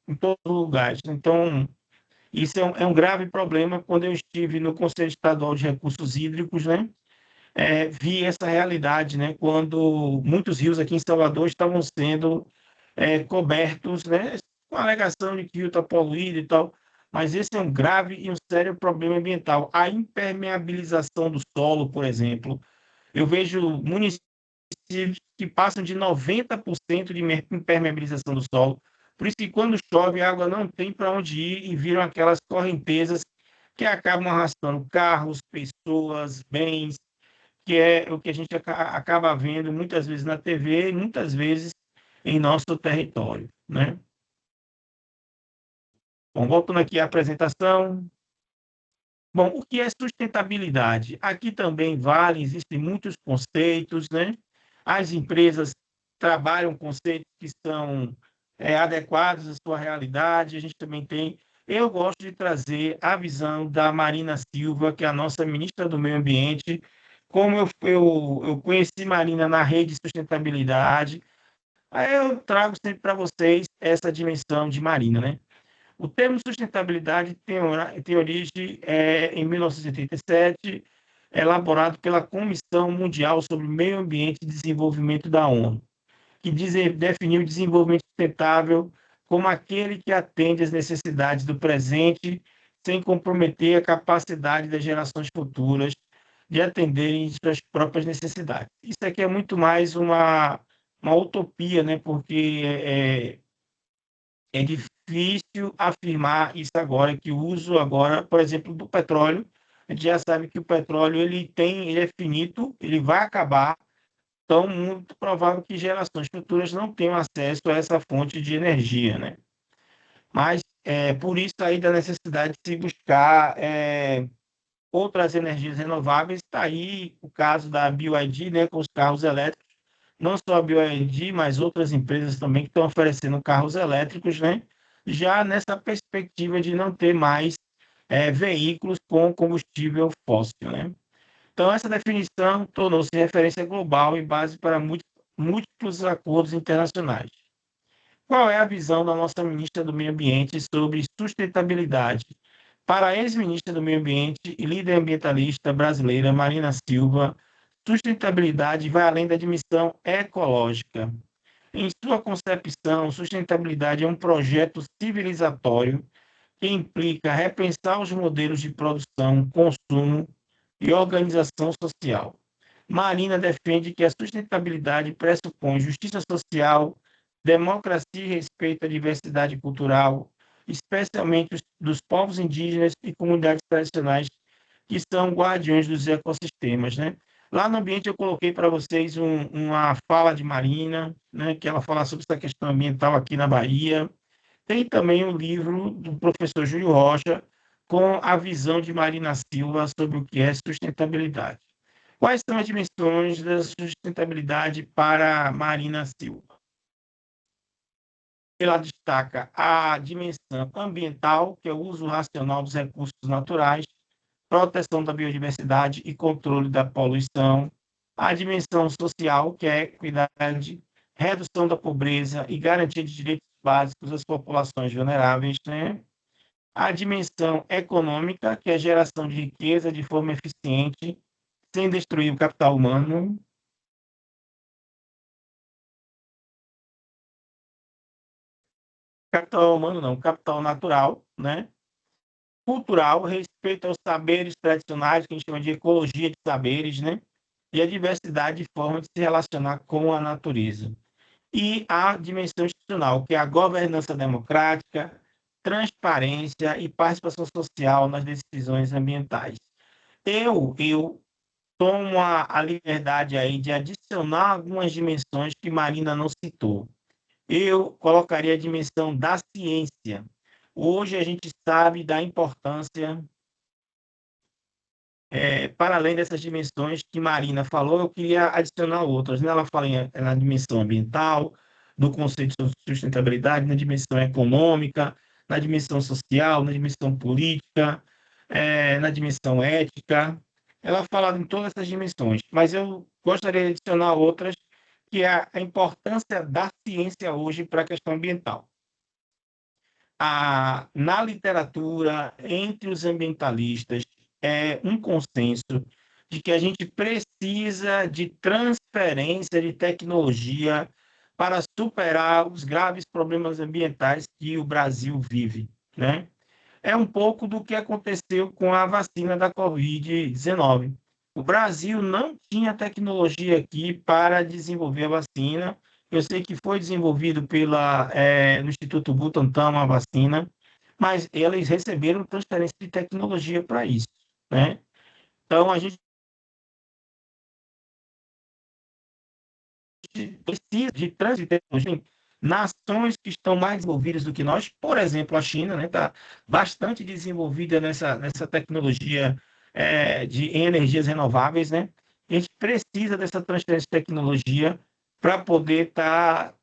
em todos os lugares. Então, isso é um grave problema. Quando eu estive no Conselho Estadual de Recursos Hídricos, né, vi essa realidade, né, quando muitos rios aqui em Salvador estavam sendo cobertos, né, com a alegação de que o rio está poluído e tal, mas esse é um grave e um sério problema ambiental. A impermeabilização do solo, por exemplo, eu vejo municípios que passam de 90% de impermeabilização do solo, por isso que quando chove a água não tem para onde ir e viram aquelas correntezas que acabam arrastando carros, pessoas, bens, que é o que a gente acaba vendo muitas vezes na TV e muitas vezes em nosso território, né? Bom, voltando aqui à apresentação. Bom, o que é sustentabilidade? Aqui também vale, existem muitos conceitos, né? As empresas trabalham conceitos que são adequados à sua realidade, a gente também tem. Eu gosto de trazer a visão da Marina Silva, que é a nossa ministra do Meio Ambiente. Como eu conheci Marina na rede de sustentabilidade, aí eu trago sempre para vocês essa dimensão de Marina, né? O termo sustentabilidade tem origem em 1987, elaborado pela Comissão Mundial sobre Meio Ambiente e Desenvolvimento da ONU, que definiu o desenvolvimento sustentável como aquele que atende às necessidades do presente, sem comprometer a capacidade das gerações futuras de atenderem suas próprias necessidades. Isso aqui é muito mais uma utopia, né? Porque é difícil afirmar isso agora, que o uso agora, por exemplo, do petróleo, a gente já sabe que o petróleo ele é finito, ele vai acabar, então muito provável que gerações futuras não tenham acesso a essa fonte de energia, né? Mas por isso aí da necessidade de se buscar outras energias renováveis, está aí o caso da BYD, né, com os carros elétricos, não só a BYD, mas outras empresas também que estão oferecendo carros elétricos, né, já nessa perspectiva de não ter mais veículos com combustível fóssil, né. Então, essa definição tornou-se referência global e base para múltiplos acordos internacionais. Qual é a visão da nossa ministra do Meio Ambiente sobre sustentabilidade? Para a ex-ministra do Meio Ambiente e líder ambientalista brasileira, Marina Silva, sustentabilidade vai além da dimensão ecológica. Em sua concepção, sustentabilidade é um projeto civilizatório que implica repensar os modelos de produção, consumo e organização social. Marina defende que a sustentabilidade pressupõe justiça social, democracia e respeito à diversidade cultural, especialmente dos povos indígenas e comunidades tradicionais que são guardiões dos ecossistemas, né? Lá no ambiente eu coloquei para vocês uma fala de Marina, né, que ela fala sobre essa questão ambiental aqui na Bahia. Tem também o livro do professor Júlio Rocha, com a visão de Marina Silva sobre o que é sustentabilidade. Quais são as dimensões da sustentabilidade para Marina Silva? Ela destaca a dimensão ambiental, que é o uso racional dos recursos naturais, proteção da biodiversidade e controle da poluição, a dimensão social, que é a equidade, redução da pobreza e garantia de direitos básicos às populações vulneráveis, né? A dimensão econômica, que é a geração de riqueza de forma eficiente, sem destruir o capital humano. Capital humano não, capital natural, né? Cultural, respeito aos saberes tradicionais, que a gente chama de ecologia de saberes, né? E a diversidade de formas de se relacionar com a natureza. E a dimensão institucional, que é a governança democrática, transparência e participação social nas decisões ambientais. Eu tomo a liberdade aí de adicionar algumas dimensões que Marina não citou. Eu colocaria a dimensão da ciência. Hoje a gente sabe da importância, para além dessas dimensões que Marina falou, eu queria adicionar outras, né? Ela fala na dimensão ambiental, do conceito de sustentabilidade, na dimensão econômica, na dimensão social, na dimensão política, na dimensão ética. Ela fala em todas essas dimensões, mas eu gostaria de adicionar outras, que é a importância da ciência hoje para a questão ambiental. Na literatura, entre os ambientalistas, é um consenso de que a gente precisa de transferência de tecnologia para superar os graves problemas ambientais que o Brasil vive, né? É um pouco do que aconteceu com a vacina da Covid-19. O Brasil não tinha tecnologia aqui para desenvolver a vacina. Eu sei que foi desenvolvido no Instituto Butantan uma vacina, mas eles receberam transferência de tecnologia para isso, né? Então, a gente precisa de transferência de tecnologia em nações que estão mais desenvolvidas do que nós. Por exemplo, a China, né, está bastante desenvolvida nessa tecnologia de energias renováveis, né? A gente precisa dessa transferência de tecnologia para poder estar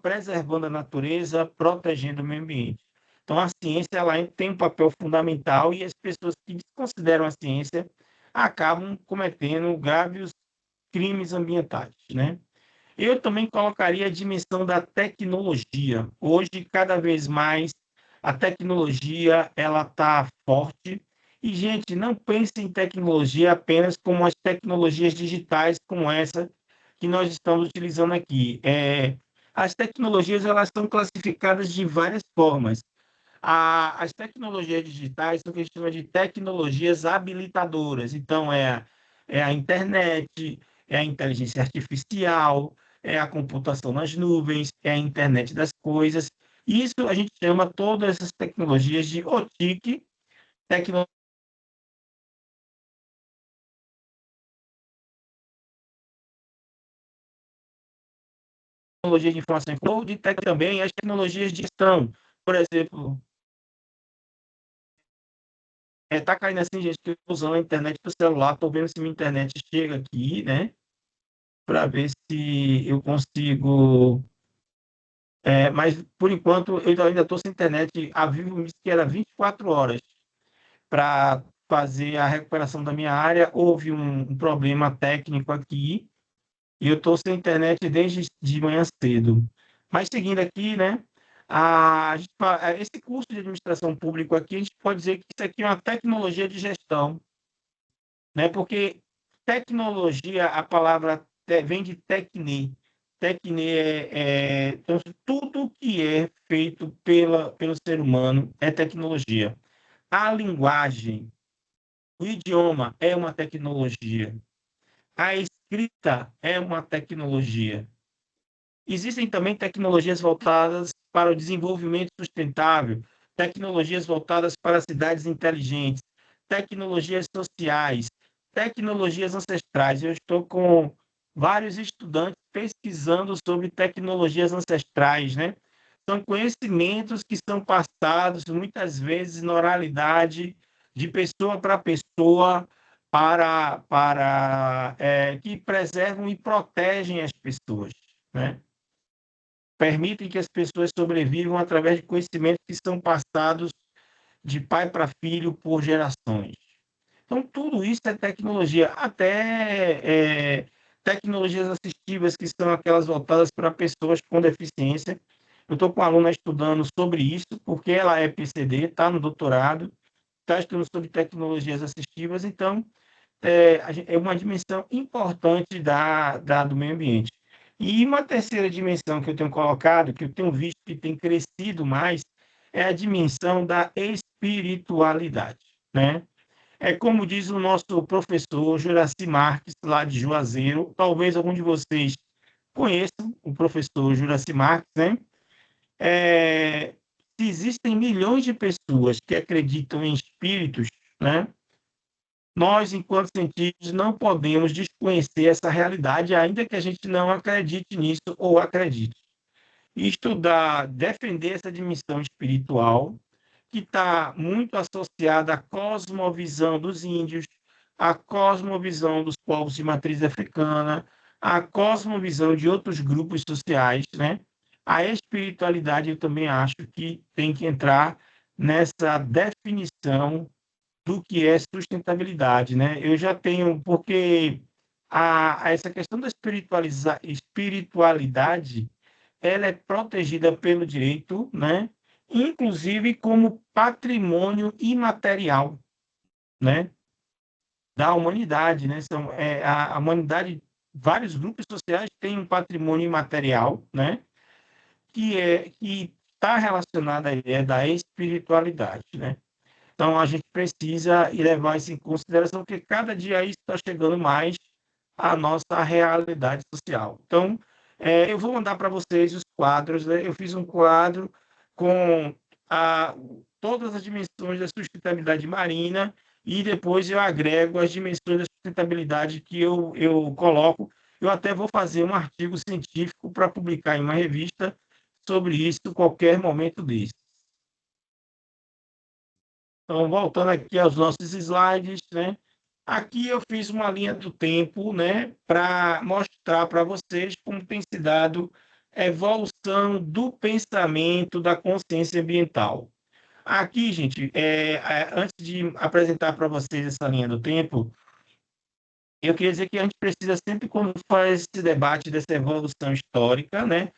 preservando a natureza, protegendo o meio ambiente. Então, a ciência ela tem um papel fundamental e as pessoas que desconsideram a ciência acabam cometendo graves crimes ambientais, né? Eu também colocaria a dimensão da tecnologia. Hoje, cada vez mais, a tecnologia ela está forte. E, gente, não pense em tecnologia apenas como as tecnologias digitais, como essa que nós estamos utilizando aqui. As tecnologias elas são classificadas de várias formas. As tecnologias digitais são o que a gente chama de tecnologias habilitadoras. Então, é a internet, é a inteligência artificial, é a computação nas nuvens, é a internet das coisas. Isso a gente chama todas essas tecnologias de OTIC, tecnologia de informação ou de também as tecnologias de gestão. Por exemplo, tá caindo assim, gente, que eu estou usando a internet do celular, estou vendo se minha internet chega aqui, né? Para ver se eu consigo. Mas, por enquanto, eu ainda estou sem internet. A Vivo me disse que era 24 horas para fazer a recuperação da minha área. Houve um problema técnico aqui e eu estou sem internet desde de manhã cedo. Mas, seguindo aqui, né? Esse curso de administração pública aqui, a gente pode dizer que isso aqui é uma tecnologia de gestão, né? Porque tecnologia, a palavra vem de tecne. Tecne então, tudo que é feito pelo ser humano é tecnologia. A linguagem, o idioma é uma tecnologia. A escrita é uma tecnologia. Existem também tecnologias voltadas para o desenvolvimento sustentável, tecnologias voltadas para cidades inteligentes, tecnologias sociais, tecnologias ancestrais. Eu estou com vários estudantes pesquisando sobre tecnologias ancestrais, né? São conhecimentos que são passados muitas vezes na oralidade, de pessoa para pessoa, que preservam e protegem as pessoas, né? Permitem que as pessoas sobrevivam através de conhecimentos que são passados de pai para filho por gerações. Então, tudo isso é tecnologia, até tecnologias assistivas, que são aquelas voltadas para pessoas com deficiência. Eu estou com uma aluna estudando sobre isso, porque ela é PCD, está no doutorado, está estudando sobre tecnologias assistivas, então é uma dimensão importante do meio ambiente. E uma terceira dimensão que eu tenho colocado, que eu tenho visto que tem crescido mais, é a dimensão da espiritualidade, né? É como diz o nosso professor Juraci Marques, lá de Juazeiro, talvez algum de vocês conheçam o professor Juraci Marques, né? Se existem milhões de pessoas que acreditam em espíritos, né? Nós, enquanto cientistas, não podemos desconhecer essa realidade, ainda que a gente não acredite nisso ou acredite. E estudar, defender essa dimensão espiritual, que está muito associada à cosmovisão dos índios, à cosmovisão dos povos de matriz africana, à cosmovisão de outros grupos sociais, né? A espiritualidade, eu também acho que tem que entrar nessa definição do que é sustentabilidade, né? Eu já tenho, porque essa questão da espiritualidade, ela é protegida pelo direito, né? Inclusive como patrimônio imaterial, né? Da humanidade, né? A humanidade, vários grupos sociais têm um patrimônio imaterial, né? Que está relacionado à ideia da espiritualidade, né? Então, a gente precisa levar isso em consideração, porque cada dia isso está chegando mais à nossa realidade social. Então, eu vou mandar para vocês os quadros, né? Eu fiz um quadro com todas as dimensões da sustentabilidade marina e depois eu agrego as dimensões da sustentabilidade que eu coloco. Eu até vou fazer um artigo científico para publicar em uma revista sobre isso em qualquer momento desse. Então, voltando aqui aos nossos slides, né? Aqui eu fiz uma linha do tempo, né, para mostrar para vocês como tem se dado a evolução do pensamento da consciência ambiental. Aqui, gente, antes de apresentar para vocês essa linha do tempo, eu queria dizer que a gente precisa sempre, quando faz esse debate dessa evolução histórica, né,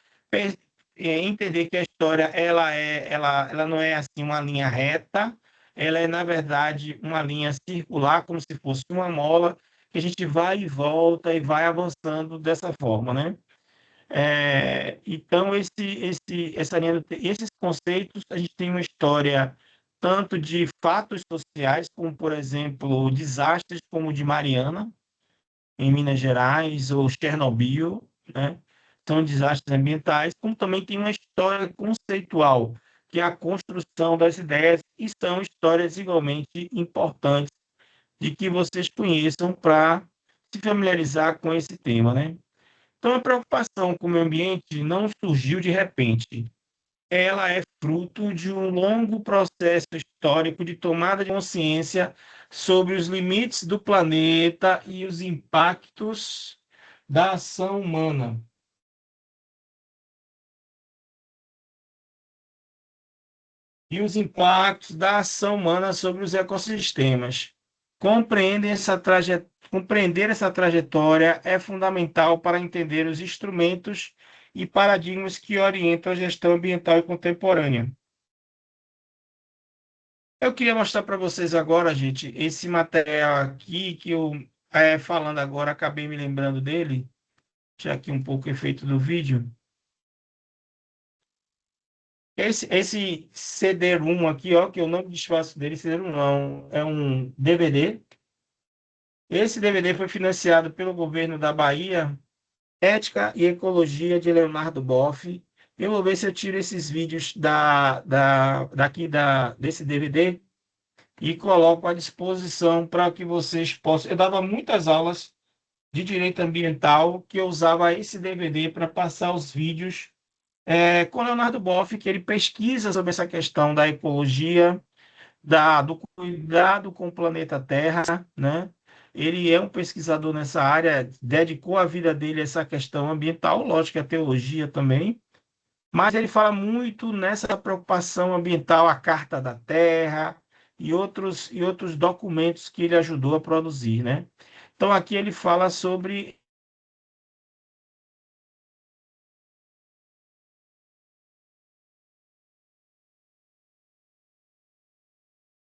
entender que a história ela não é assim uma linha reta, ela é, na verdade, uma linha circular, como se fosse uma mola, que a gente vai e volta e vai avançando dessa forma, né? Então, esses conceitos, a gente tem uma história tanto de fatos sociais, como, por exemplo, desastres como o de Mariana, em Minas Gerais, ou Chernobyl, né? São desastres ambientais, como também tem uma história conceitual, que é a construção das ideias, e são histórias igualmente importantes de que vocês conheçam para se familiarizar com esse tema, né? Então, a preocupação com o meio ambiente não surgiu de repente. Ela é fruto de um longo processo histórico de tomada de consciência sobre os limites do planeta e os impactos da ação humana. E os impactos da ação humana sobre os ecossistemas. Compreender essa trajetória é fundamental para entender os instrumentos e paradigmas que orientam a gestão ambiental contemporânea. Eu queria mostrar para vocês agora, gente, esse material aqui que eu, falando agora, acabei me lembrando dele. Já aqui um pouco o efeito do vídeo. Esse CD-ROM aqui, ó, que eu não desfaço dele, CD-ROM não, é um DVD. Esse DVD foi financiado pelo governo da Bahia, Ética e Ecologia de Leonardo Boff. Eu vou ver se eu tiro esses vídeos desse DVD, e coloco à disposição para que vocês possam. Eu dava muitas aulas de direito ambiental que eu usava esse DVD para passar os vídeos com Leonardo Boff, que ele pesquisa sobre essa questão da ecologia, do cuidado com o planeta Terra, né? Ele é um pesquisador nessa área, dedicou a vida dele a essa questão ambiental, lógico que a teologia também, mas ele fala muito nessa preocupação ambiental, a Carta da Terra e outros documentos que ele ajudou a produzir, né? Então aqui ele fala sobre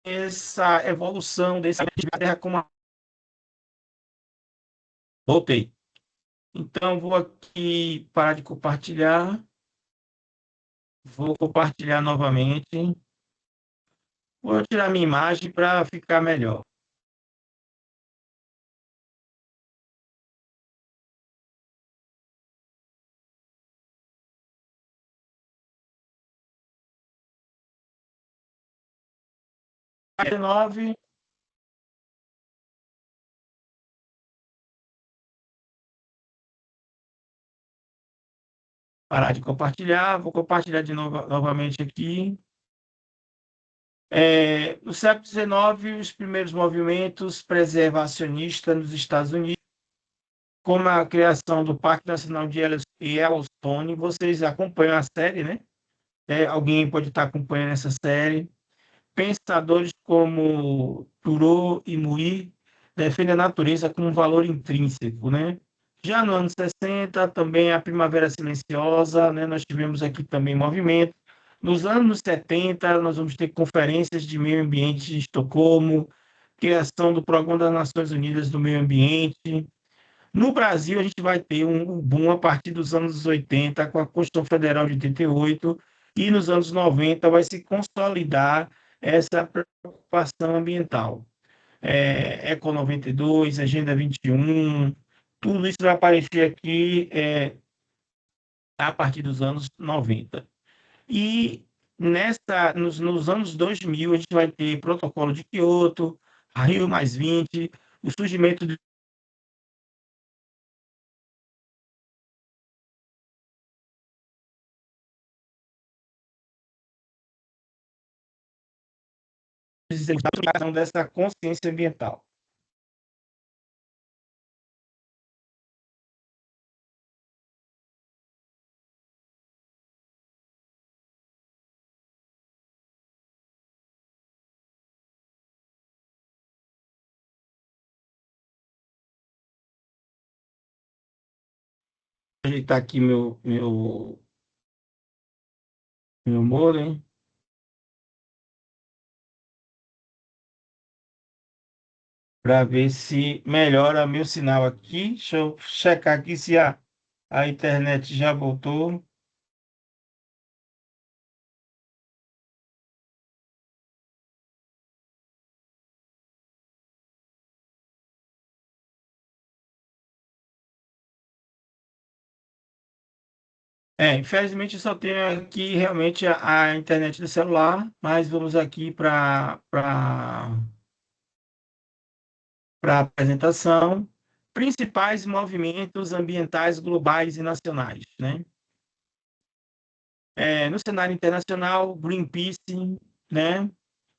essa evolução desse Terra como voltei. Então vou aqui parar de compartilhar. Vou compartilhar novamente. Vou tirar minha imagem para ficar melhor. Página 9. Parar de compartilhar. Vou compartilhar de novo, novamente aqui. No século XIX, os primeiros movimentos preservacionistas nos Estados Unidos, como a criação do Parque Nacional de Yellowstone. Vocês acompanham a série, né? Alguém pode estar acompanhando essa série. Pensadores como Thoreau e Muir defendem a natureza como um valor intrínseco, né? Já no ano 60, também a Primavera Silenciosa, né? Nós tivemos aqui também movimento. Nos anos 70, nós vamos ter conferências de meio ambiente em Estocolmo, criação do Programa das Nações Unidas do Meio Ambiente. No Brasil, a gente vai ter um boom a partir dos anos 80, com a Constituição Federal de 88, e nos anos 90 vai se consolidar essa preocupação ambiental. Eco 92, Agenda 21, tudo isso vai aparecer aqui a partir dos anos 90. E nos anos 2000, a gente vai ter Protocolo de Quioto, Rio +20, o surgimento de dessa consciência ambiental. Vou ajeitar aqui meu modem. Para ver se melhora meu sinal aqui. Deixa eu checar aqui se a internet já voltou. Infelizmente eu só tenho aqui realmente a internet do celular, mas vamos aqui para a apresentação. Principais movimentos ambientais globais e nacionais, né? No cenário internacional, Greenpeace, né?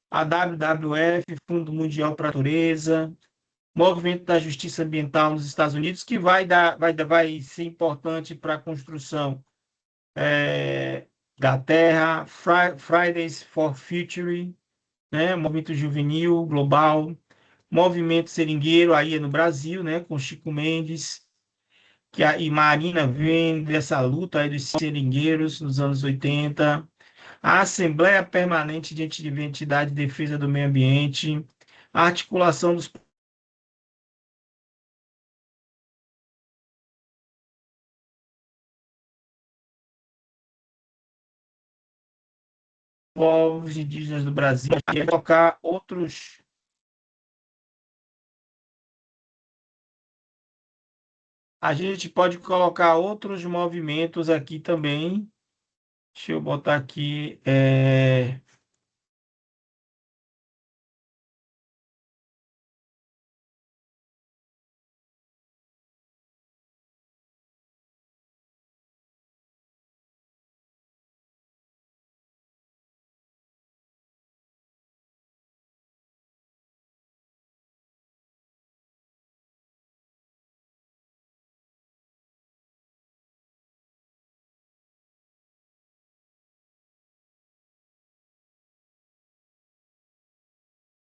A WWF, Fundo Mundial para a Natureza, Movimento da Justiça Ambiental nos Estados Unidos, que vai ser importante para a construção da Terra, Fridays for Future, né? Movimento juvenil global, Movimento Seringueiro, aí no Brasil, né? Com Chico Mendes, e Marina vem dessa luta aí dos seringueiros nos anos 80, a Assembleia Permanente de Entidade de Defesa do Meio Ambiente, a articulação dos povos indígenas do Brasil, e tocar outros. A gente pode colocar outros movimentos aqui também. Deixa eu botar aqui.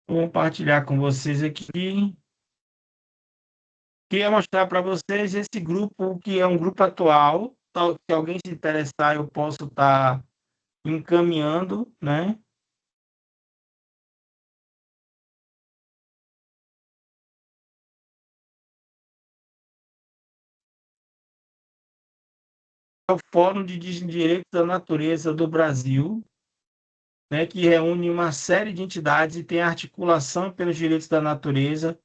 Vou compartilhar com vocês aqui. Queria mostrar para vocês esse grupo, que é um grupo atual. Se alguém se interessar, eu posso estar encaminhando, né? É o Fórum de Direitos da Natureza do Brasil, né, que reúne uma série de entidades e tem articulação pelos direitos da natureza,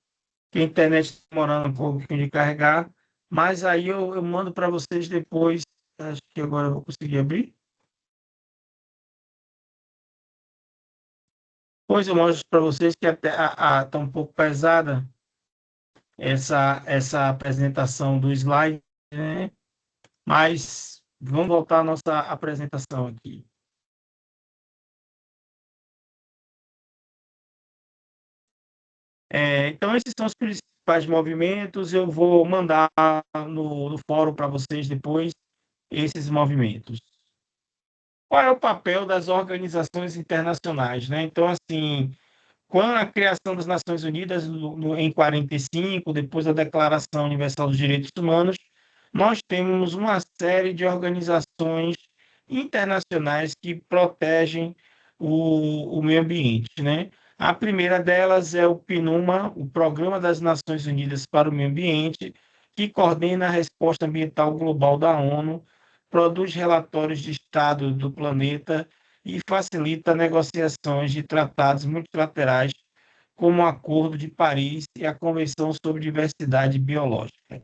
que a internet está demorando um pouquinho de carregar, mas aí eu mando para vocês depois. Acho que agora eu vou conseguir abrir. Depois eu mostro para vocês que até está um pouco pesada essa apresentação do slide, né? Mas vamos voltar à nossa apresentação aqui. Então, esses são os principais movimentos. Eu vou mandar no fórum para vocês depois esses movimentos. Qual é o papel das organizações internacionais, né? Então, assim, com a criação das Nações Unidas em 45, depois da Declaração Universal dos Direitos Humanos, nós temos uma série de organizações internacionais que protegem o meio ambiente, né? A primeira delas é o PNUMA, o Programa das Nações Unidas para o Meio Ambiente, que coordena a resposta ambiental global da ONU, produz relatórios de estado do planeta e facilita negociações de tratados multilaterais, como o Acordo de Paris e a Convenção sobre Diversidade Biológica.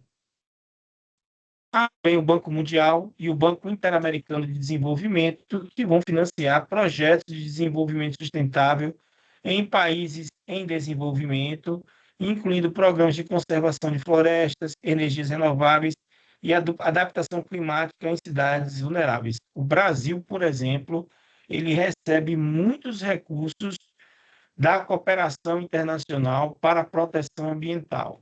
Há também o Banco Mundial e o Banco Interamericano de Desenvolvimento, que vão financiar projetos de desenvolvimento sustentável em países em desenvolvimento, incluindo programas de conservação de florestas, energias renováveis e adaptação climática em cidades vulneráveis. O Brasil, por exemplo, ele recebe muitos recursos da cooperação internacional para a proteção ambiental.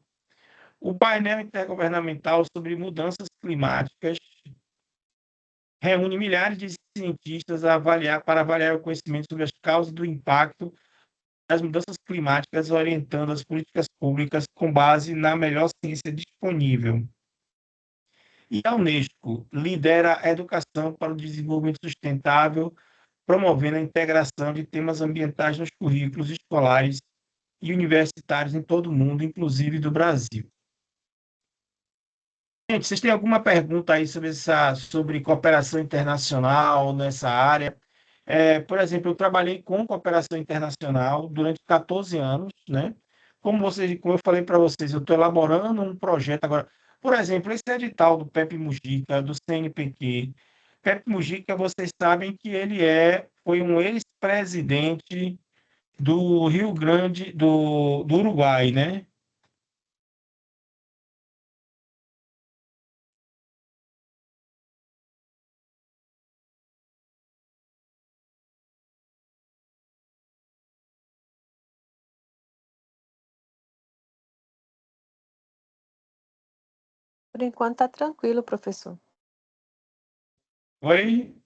O painel intergovernamental sobre mudanças climáticas reúne milhares de cientistas para avaliar o conhecimento sobre as causas do impacto das mudanças climáticas, orientando as políticas públicas com base na melhor ciência disponível. E a Unesco lidera a educação para o desenvolvimento sustentável, promovendo a integração de temas ambientais nos currículos escolares e universitários em todo o mundo, inclusive do Brasil. Gente, vocês têm alguma pergunta aí sobre cooperação internacional nessa área? Por exemplo, eu trabalhei com cooperação internacional durante 14 anos, né? Como eu falei para vocês, eu estou elaborando um projeto agora. Por exemplo, esse edital do Pepe Mujica, do CNPq. Pepe Mujica, vocês sabem que ele foi um ex-presidente do Rio Grande, do Uruguai, né? Por enquanto está tranquilo, professor. Oi?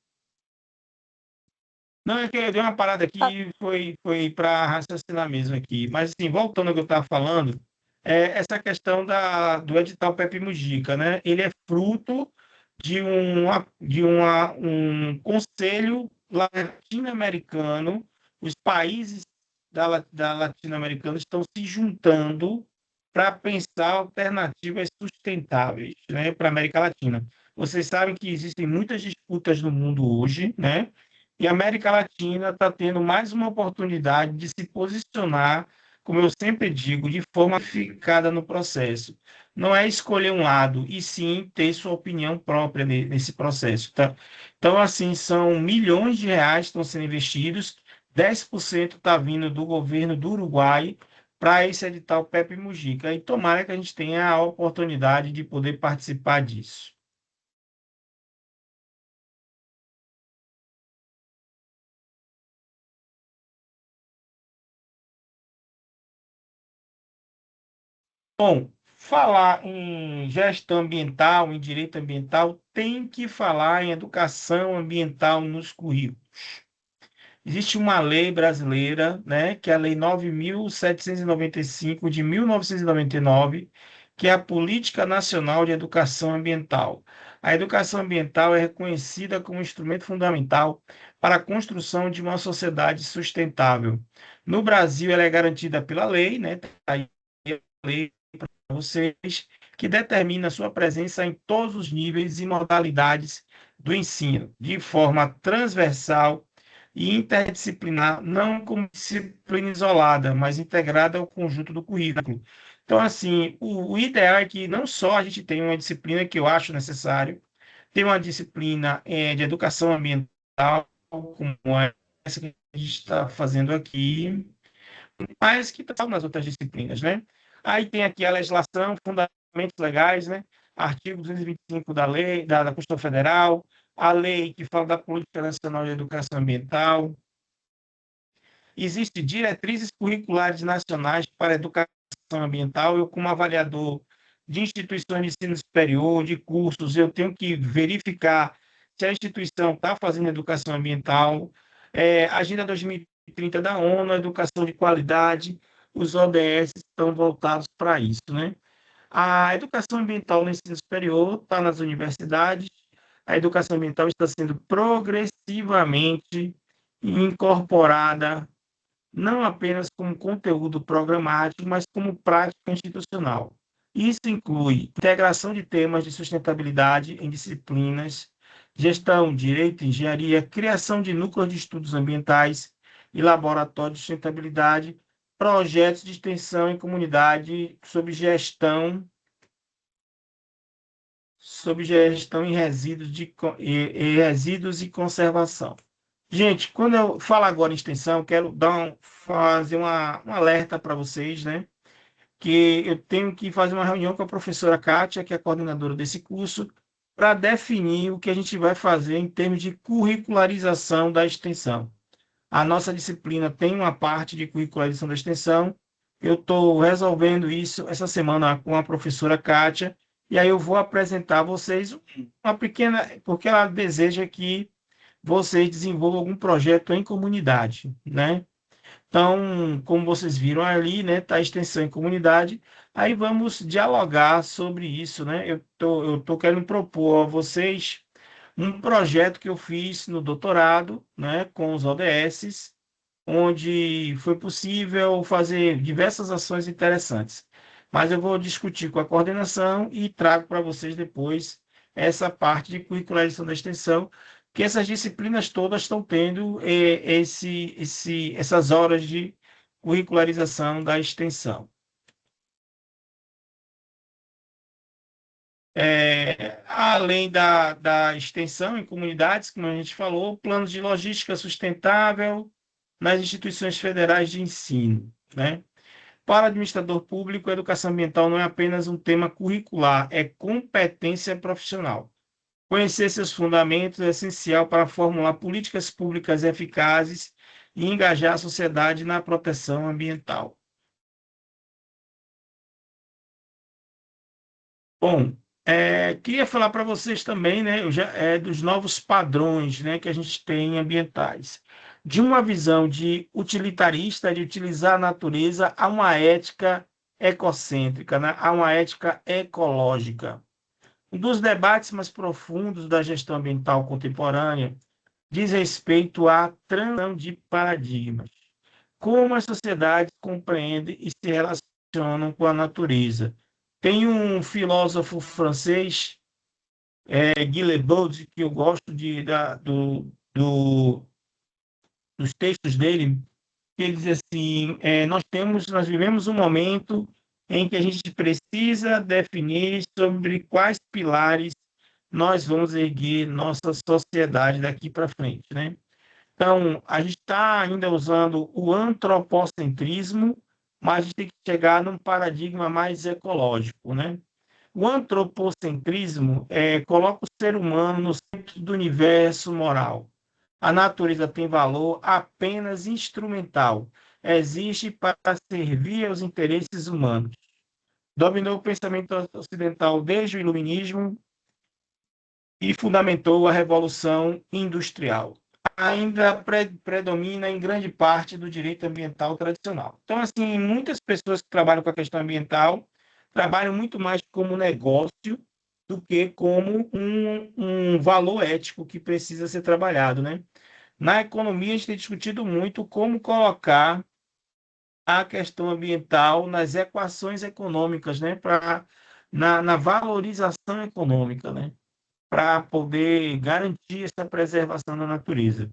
Não, é que eu dei uma parada aqui e foi para raciocinar mesmo aqui. Mas, assim, voltando ao que eu estava falando, essa questão do edital Pepe Mujica, né? Ele é fruto de um conselho latino-americano. Os países da latino-americana estão se juntando para pensar alternativas sustentáveis, né, para a América Latina. Vocês sabem que existem muitas disputas no mundo hoje, né? E a América Latina está tendo mais uma oportunidade de se posicionar, como eu sempre digo, de forma eficaz no processo. Não é escolher um lado, e sim ter sua opinião própria nesse processo. Tá? Então, assim, são milhões de reais que estão sendo investidos, 10% está vindo do governo do Uruguai para esse edital Pepe Mujica. E tomara que a gente tenha a oportunidade de poder participar disso. Bom, falar em gestão ambiental, em direito ambiental, tem que falar em educação ambiental nos currículos. existe uma lei brasileira, né, que é a Lei 9.795 de 1999, que é a Política Nacional de Educação Ambiental. A educação ambiental é reconhecida como instrumento fundamental para a construção de uma sociedade sustentável. No Brasil, ela é garantida pela lei, né, tá aí a lei para vocês, que determina sua presença em todos os níveis e modalidades do ensino, de forma transversal e interdisciplinar, não como disciplina isolada, mas integrada ao conjunto do currículo. Então, assim, o ideal é que não só a gente tenha uma disciplina que eu acho necessário, tem uma disciplina de educação ambiental, como essa que a gente está fazendo aqui, mas que estão nas outras disciplinas, né? Aí tem aqui a legislação, fundamentos legais, né? Artigo 225 da lei, da Constituição Federal, a lei que fala da Política Nacional de Educação Ambiental. Existem diretrizes curriculares nacionais para a educação ambiental. Eu, como avaliador de instituições de ensino superior, de cursos, eu tenho que verificar se a instituição está fazendo educação ambiental. Agenda 2030 da ONU, educação de qualidade, os ODS estão voltados para isso, né? A educação ambiental no ensino superior está nas universidades. A educação ambiental está sendo progressivamente incorporada, não apenas como conteúdo programático, mas como prática institucional. Isso inclui integração de temas de sustentabilidade em disciplinas, gestão, direito, engenharia, criação de núcleos de estudos ambientais e laboratórios de sustentabilidade, projetos de extensão em comunidade sob gestão em resíduos e conservação. Gente, quando eu falo agora em extensão, eu quero fazer um alerta para vocês, né? Que eu tenho que fazer uma reunião com a professora Kátia, que é a coordenadora desse curso, para definir o que a gente vai fazer em termos de curricularização da extensão. A nossa disciplina tem uma parte de curricularização da extensão. Eu estou resolvendo isso essa semana com a professora Kátia, e aí eu vou apresentar a vocês uma pequena, porque ela deseja que vocês desenvolvam algum projeto em comunidade, né? Então, como vocês viram ali, né, tá a extensão em comunidade, aí vamos dialogar sobre isso, né? Eu tô querendo propor a vocês um projeto que eu fiz no doutorado, né, com os ODS, onde foi possível fazer diversas ações interessantes. Mas eu vou discutir com a coordenação e trago para vocês depois essa parte de curricularização da extensão, que essas disciplinas todas estão tendo essas horas de curricularização da extensão. Além da extensão em comunidades, como a gente falou, planos de logística sustentável nas instituições federais de ensino, né? Para o administrador público, a educação ambiental não é apenas um tema curricular, é competência profissional. Conhecer seus fundamentos é essencial para formular políticas públicas eficazes e engajar a sociedade na proteção ambiental. Bom, queria falar para vocês também, né, dos novos padrões, né, que a gente tem ambientais. De uma visão de utilitarista, de utilizar a natureza, a uma ética ecocêntrica, né, a uma ética ecológica. Um dos debates mais profundos da gestão ambiental contemporânea diz respeito à transição de paradigmas. Como as sociedades compreendem e se relacionam com a natureza. Tem um filósofo francês, Guy Debord, que eu gosto dos textos dele, que ele diz assim, nós vivemos um momento em que a gente precisa definir sobre quais pilares nós vamos erguer nossa sociedade daqui para frente, né? Então, a gente está ainda usando o antropocentrismo, mas a gente tem que chegar num paradigma mais ecológico, né? O antropocentrismo coloca o ser humano no centro do universo moral. A natureza tem valor apenas instrumental. Existe para servir aos interesses humanos. Dominou o pensamento ocidental desde o iluminismo e fundamentou a Revolução Industrial. ainda predomina em grande parte do direito ambiental tradicional. Então, assim, muitas pessoas que trabalham com a questão ambiental trabalham muito mais como negócio do que como um valor ético que precisa ser trabalhado, né? Na economia, a gente tem discutido muito como colocar a questão ambiental nas equações econômicas, né? Na valorização econômica, né? Para poder garantir essa preservação da natureza.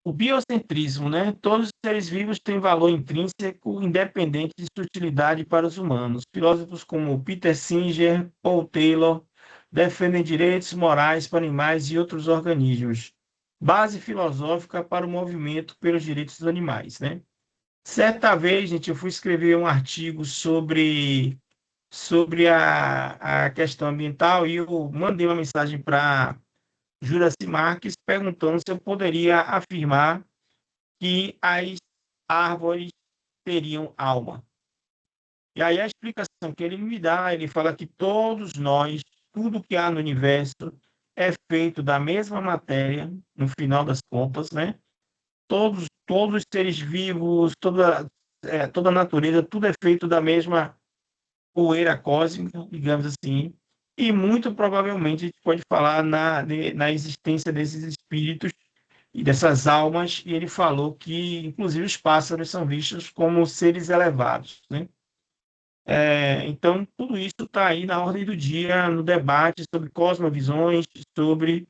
O biocentrismo, né? Todos os seres vivos têm valor intrínseco, independente de sua utilidade para os humanos. Filósofos como Peter Singer, Paul Taylor, defendem direitos morais para animais e outros organismos. Base filosófica para o movimento pelos direitos dos animais, né? Certa vez, gente, eu fui escrever um artigo sobre a questão ambiental e eu mandei uma mensagem para Juraci Marques perguntando se eu poderia afirmar que as árvores teriam alma. E aí a explicação que ele me dá, ele fala que todos nós, tudo que há no universo é feito da mesma matéria, no final das contas, né? Todos os seres vivos, toda a natureza, tudo é feito da mesma poeira cósmica, digamos assim, e muito provavelmente a gente pode falar na existência desses espíritos e dessas almas, e ele falou que, inclusive, os pássaros são vistos como seres elevados, né? Então, tudo isso está aí na ordem do dia, no debate sobre cosmovisões, sobre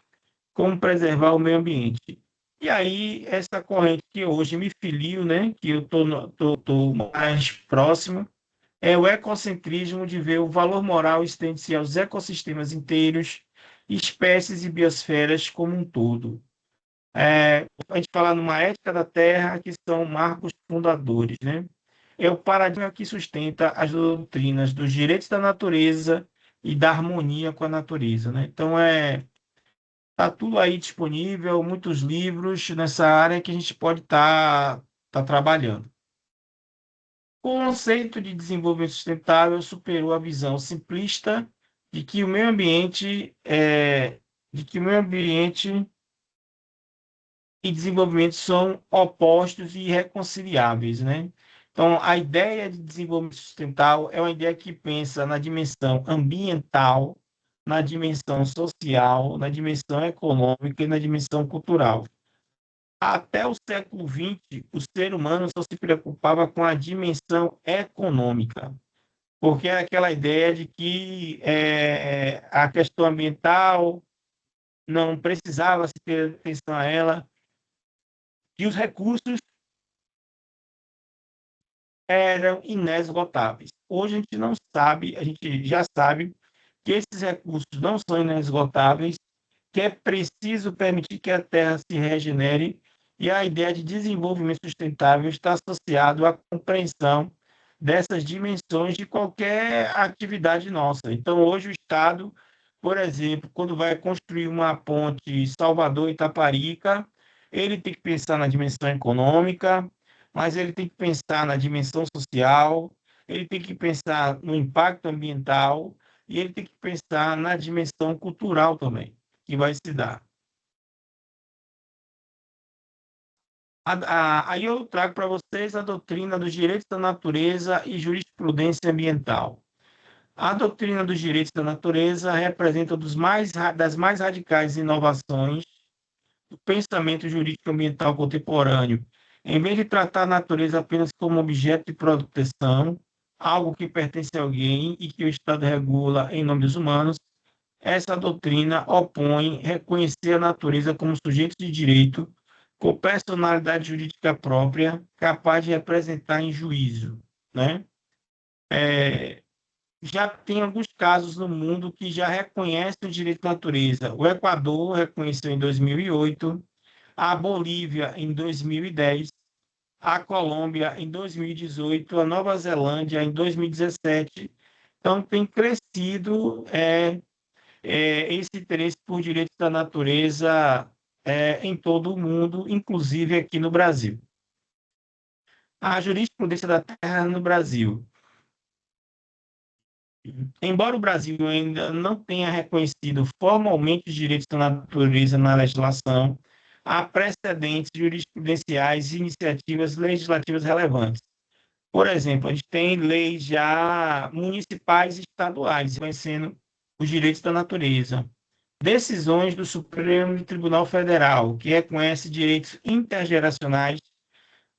como preservar o meio ambiente. E aí, essa corrente que hoje me filio, né, que eu estou mais próximo, é o ecocentrismo, de ver o valor moral estende-se aos ecossistemas inteiros, espécies e biosferas como um todo. A gente fala numa ética da Terra, que são marcos fundadores, né? É o paradigma que sustenta as doutrinas dos direitos da natureza e da harmonia com a natureza, né? Então, tá tudo aí disponível, muitos livros nessa área que a gente pode tá trabalhando. O conceito de desenvolvimento sustentável superou a visão simplista de que o meio ambiente e desenvolvimento são opostos e irreconciliáveis, né? Então, a ideia de desenvolvimento sustentável é uma ideia que pensa na dimensão ambiental, na dimensão social, na dimensão econômica e na dimensão cultural. Até o século XX, o ser humano só se preocupava com a dimensão econômica, porque era aquela ideia de que a questão ambiental não precisava se ter atenção a ela, que os recursos eram inesgotáveis. Hoje a gente não sabe, a gente já sabe que esses recursos não são inesgotáveis, que é preciso permitir que a Terra se regenere, e a ideia de desenvolvimento sustentável está associado à compreensão dessas dimensões de qualquer atividade nossa. Então, hoje o Estado, por exemplo, quando vai construir uma ponte Salvador-Itaparica, ele tem que pensar na dimensão econômica, mas ele tem que pensar na dimensão social, ele tem que pensar no impacto ambiental e ele tem que pensar na dimensão cultural também, que vai se dar. Aí eu trago para vocês a doutrina dos direitos da natureza e jurisprudência ambiental. A doutrina dos direitos da natureza representa das mais radicais inovações do pensamento jurídico ambiental contemporâneo. Em vez de tratar a natureza apenas como objeto de proteção, algo que pertence a alguém e que o Estado regula em nome dos humanos, essa doutrina opõe reconhecer a natureza como sujeito de direito, com personalidade jurídica própria, capaz de representar em juízo, né? Já tem alguns casos no mundo que já reconhecem o direito da natureza. O Equador reconheceu em 2008, a Bolívia em 2010, a Colômbia em 2018, a Nova Zelândia em 2017. Então, tem crescido esse interesse por direitos da natureza em todo o mundo, inclusive aqui no Brasil. A jurisprudência da terra no Brasil. Embora o Brasil ainda não tenha reconhecido formalmente os direitos da natureza na legislação, há precedentes jurisprudenciais e iniciativas legislativas relevantes. Por exemplo, a gente tem leis já municipais e estaduais reconhecendo os direitos da natureza. Decisões do Supremo Tribunal Federal, que reconhece direitos intergeracionais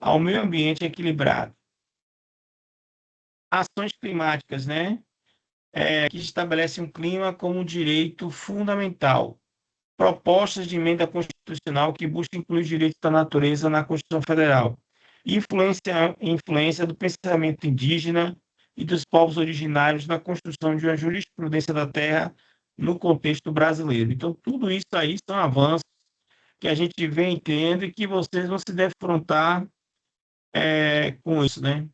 ao meio ambiente equilibrado. Ações climáticas, né? Que estabelecem um clima como um direito fundamental. Propostas de emenda constitucional que buscam incluir os direitos da natureza na Constituição Federal. Influência do pensamento indígena e dos povos originários na construção de uma jurisprudência da terra no contexto brasileiro. Então, tudo isso aí são avanços que a gente vem tendo e que vocês vão se defrontar com isso, né?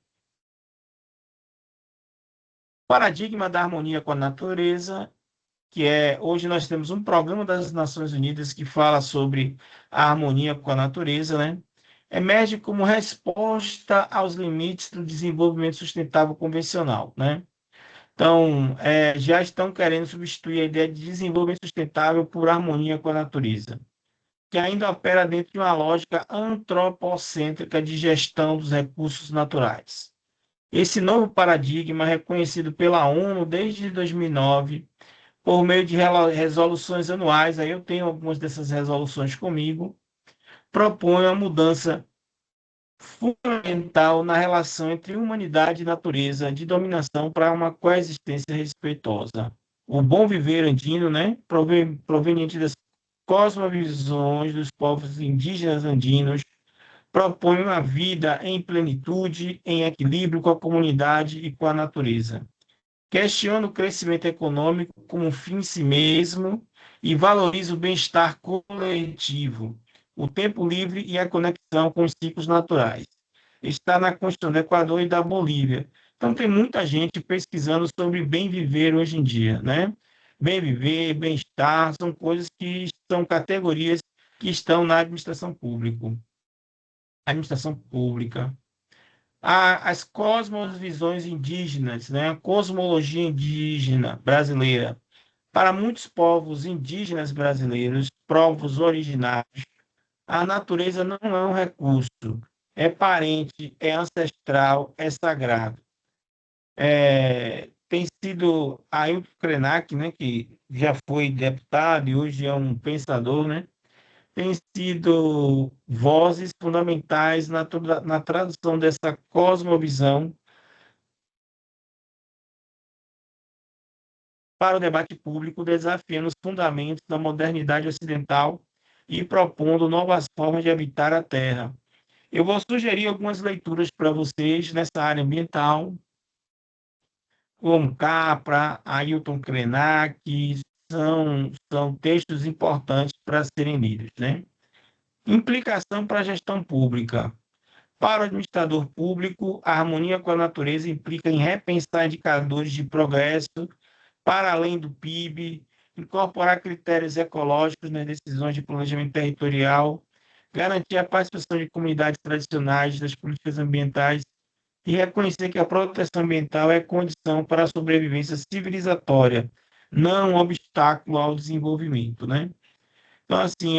Paradigma da harmonia com a natureza, que hoje nós temos um programa das Nações Unidas que fala sobre a harmonia com a natureza, né? Emerge como resposta aos limites do desenvolvimento sustentável convencional, né? Então, já estão querendo substituir a ideia de desenvolvimento sustentável por harmonia com a natureza, que ainda opera dentro de uma lógica antropocêntrica de gestão dos recursos naturais. Esse novo paradigma, reconhecido pela ONU desde 2009, por meio de resoluções anuais, aí eu tenho algumas dessas resoluções comigo, propõe uma mudança fundamental na relação entre humanidade e natureza, de dominação para uma coexistência respeitosa. O bom viver andino, né, proveniente das cosmovisões dos povos indígenas andinos, propõe uma vida em plenitude, em equilíbrio com a comunidade e com a natureza. Questiona o crescimento econômico como um fim em si mesmo e valoriza o bem-estar coletivo, o tempo livre e a conexão com os ciclos naturais. Está na Constituição do Equador e da Bolívia. Então, tem muita gente pesquisando sobre bem viver hoje em dia, né? Bem viver, bem-estar, são coisas que são categorias que estão na administração pública. As cosmovisões indígenas, né? A cosmologia indígena brasileira. Para muitos povos indígenas brasileiros, povos originários, a natureza não é um recurso, é parente, é ancestral, é sagrado. Tem sido Ailton Krenak, né, que já foi deputado e hoje é um pensador, né, tem sido vozes fundamentais na tradução dessa cosmovisão para o debate público, desafiando os fundamentos da modernidade ocidental e propondo novas formas de habitar a Terra. Eu vou sugerir algumas leituras para vocês nessa área ambiental, como Capra, Ailton Krenak, são textos importantes para serem lidos, né? Implicação para a gestão pública. Para o administrador público, a harmonia com a natureza implica em repensar indicadores de progresso para além do PIB, incorporar critérios ecológicos nas decisões de planejamento territorial, garantir a participação de comunidades tradicionais das políticas ambientais e reconhecer que a proteção ambiental é condição para a sobrevivência civilizatória, não um obstáculo ao desenvolvimento, né? Então, assim,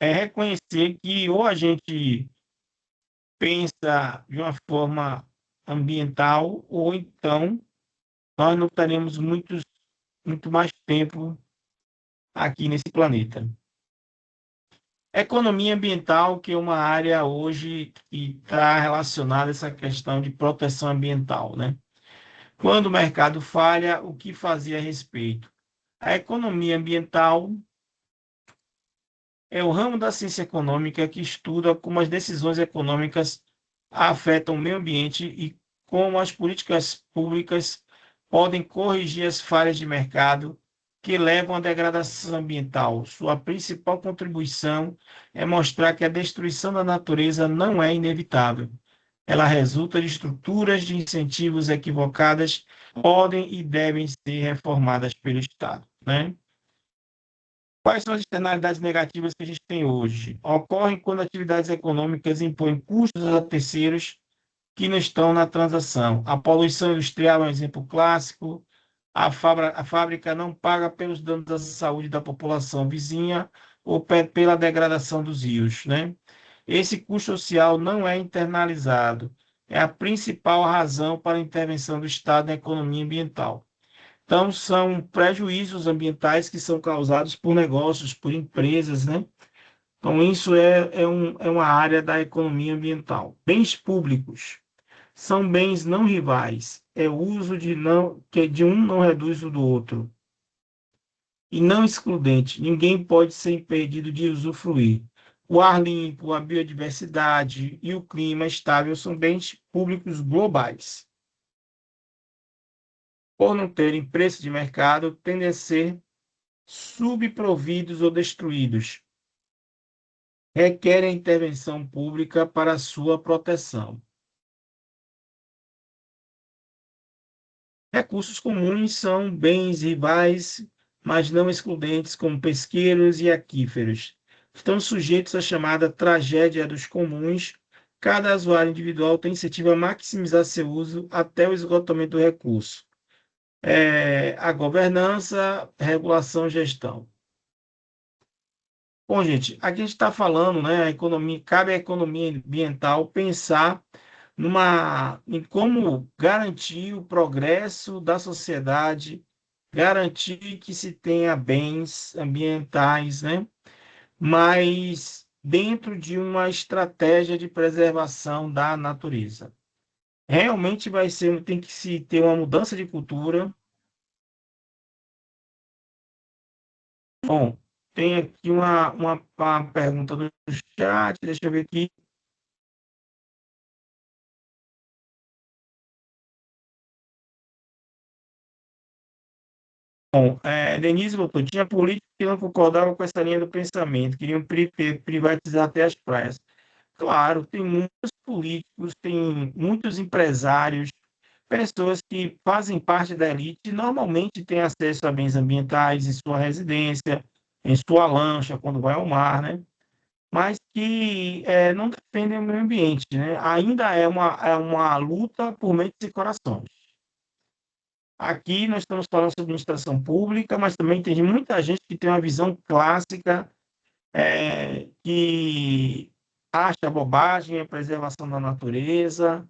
reconhecer que ou a gente pensa de uma forma ambiental, ou então nós não teremos muito mais tempo aqui nesse planeta. Economia ambiental, que é uma área hoje que está relacionada a essa questão de proteção ambiental, né? Quando o mercado falha, o que fazer a respeito? A economia ambiental é o ramo da ciência econômica que estuda como as decisões econômicas afetam o meio ambiente e como as políticas públicas podem corrigir as falhas de mercado que levam à degradação ambiental. Sua principal contribuição é mostrar que a destruição da natureza não é inevitável. Ela resulta de estruturas de incentivos equivocadas, podem e devem ser reformadas pelo Estado, né? Quais são as externalidades negativas que a gente tem hoje? Ocorrem quando atividades econômicas impõem custos a terceiros que não estão na transação. A poluição industrial é um exemplo clássico, A fábrica não paga pelos danos à saúde da população vizinha ou pela degradação dos rios, né? Esse custo social não é internalizado. É a principal razão para a intervenção do Estado na economia ambiental. Então, são prejuízos ambientais que são causados por negócios, por empresas, né? Então, isso é uma área da economia ambiental. Bens públicos são bens não rivais. É o uso que de um não reduz o do outro. E não excludente. Ninguém pode ser impedido de usufruir. O ar limpo, a biodiversidade e o clima estável são bens públicos globais. Por não terem preço de mercado, tendem a ser subprovidos ou destruídos. Requerem intervenção pública para sua proteção. Recursos comuns são bens rivais, mas não excludentes, como pesqueiros e aquíferos. Estão sujeitos à chamada tragédia dos comuns. Cada usuário individual tem incentivo a maximizar seu uso até o esgotamento do recurso. A governança, regulação, gestão. Bom, gente, aqui a gente está falando, né, cabe à economia ambiental pensar em como garantir o progresso da sociedade, garantir que se tenha bens ambientais, né, mas dentro de uma estratégia de preservação da natureza. Realmente tem que se ter uma mudança de cultura. Bom, tem aqui uma pergunta no chat, deixa eu ver aqui. Bom, Denise voltou. Tinha políticos que não concordavam com essa linha do pensamento, queriam privatizar até as praias. Claro, tem muitos políticos, tem muitos empresários, pessoas que fazem parte da elite e normalmente têm acesso a bens ambientais em sua residência, em sua lancha, quando vai ao mar, né? Mas que não defendem o meio ambiente, né? Ainda é uma luta por mentes e corações. Aqui nós estamos falando sobre administração pública, mas também tem muita gente que tem uma visão clássica, que acha bobagem a preservação da natureza,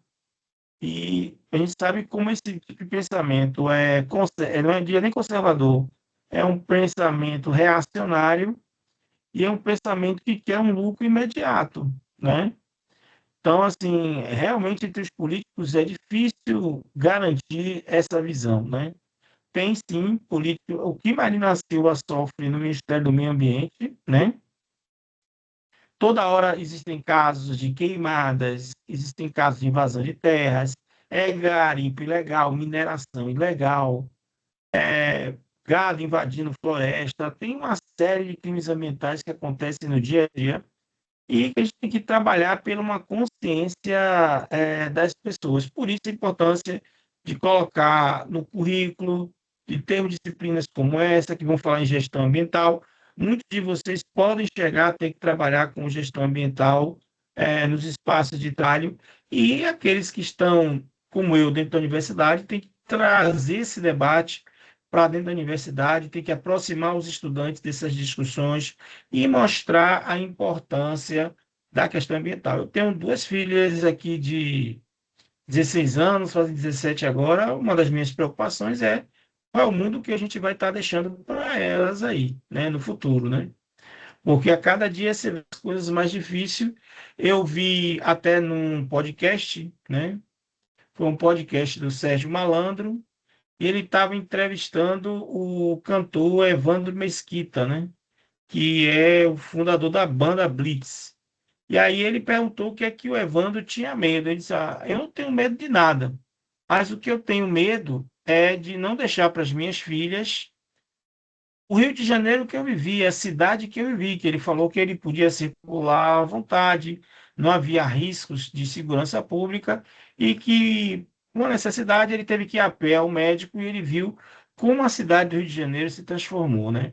e a gente sabe como esse tipo de pensamento não é nem conservador, é um pensamento reacionário e é um pensamento que quer um lucro imediato, né? Então, assim, realmente entre os políticos é difícil garantir essa visão, né? Tem sim político, o que Marina Silva sofre no Ministério do Meio Ambiente, né? Toda hora existem casos de queimadas, existem casos de invasão de terras, garimpo ilegal, mineração ilegal, gado invadindo floresta, tem uma série de crimes ambientais que acontecem no dia a dia e que a gente tem que trabalhar por uma consciência das pessoas. Por isso a importância de colocar no currículo, de termos disciplinas como essa, que vão falar em gestão ambiental. Muitos de vocês podem chegar a ter que trabalhar com gestão ambiental nos espaços de trabalho, e aqueles que estão, como eu, dentro da universidade, têm que trazer esse debate para dentro da universidade, tem que aproximar os estudantes dessas discussões e mostrar a importância da questão ambiental. Eu tenho duas filhas aqui de 16 anos, fazem 17 agora. Uma das minhas preocupações é qual é o mundo que a gente vai estar deixando para elas aí, né, no futuro, né? Porque a cada dia se vê as coisas mais difíceis. Eu vi até num podcast, né? Foi um podcast do Sérgio Malandro, e ele estava entrevistando o cantor Evandro Mesquita, né? Que é o fundador da banda Blitz. E aí ele perguntou o que é que o Evandro tinha medo. Ele disse, eu não tenho medo de nada, mas o que eu tenho medo é de não deixar para as minhas filhas o Rio de Janeiro que eu vivi, a cidade que eu vivi, que ele falou que ele podia circular à vontade, não havia riscos de segurança pública, e que, uma necessidade, ele teve que ir a pé ao médico e ele viu como a cidade do Rio de Janeiro se transformou, né?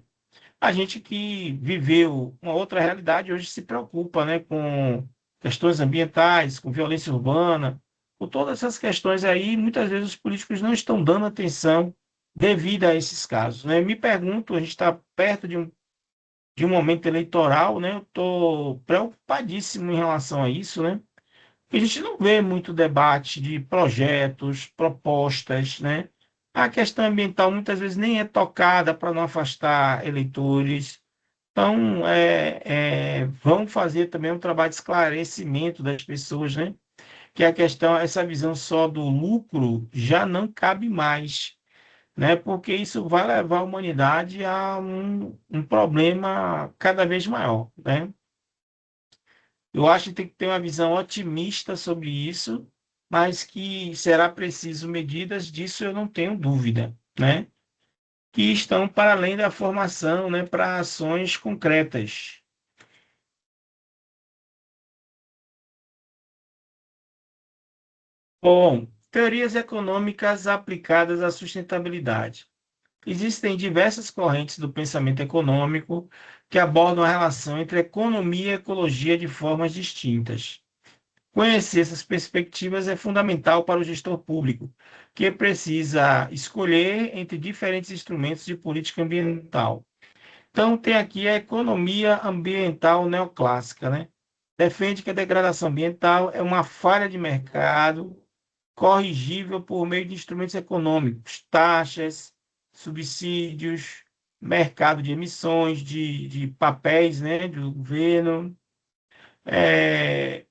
A gente que viveu uma outra realidade hoje se preocupa, né, com questões ambientais, com violência urbana, com todas essas questões aí. Muitas vezes os políticos não estão dando atenção devido a esses casos, né? Me pergunto, a gente está perto de um momento eleitoral, né? Eu estou preocupadíssimo em relação a isso, né? Porque a gente não vê muito debate de projetos, propostas, né? A questão ambiental muitas vezes nem é tocada para não afastar eleitores. Então, vão fazer também um trabalho de esclarecimento das pessoas, né? Que a questão, essa visão só do lucro já não cabe mais, né? Porque isso vai levar a humanidade a um problema cada vez maior, né? Eu acho que tem que ter uma visão otimista sobre isso, mas que será preciso medidas, disso eu não tenho dúvida, né? Que estão para além da formação, né? Para ações concretas. Bom, teorias econômicas aplicadas à sustentabilidade. Existem diversas correntes do pensamento econômico que abordam a relação entre economia e ecologia de formas distintas. Conhecer essas perspectivas é fundamental para o gestor público, que precisa escolher entre diferentes instrumentos de política ambiental. Então, tem aqui a economia ambiental neoclássica, né? Defende que a degradação ambiental é uma falha de mercado corrigível por meio de instrumentos econômicos, taxas, subsídios, mercado de emissões de papéis, né, do governo, é,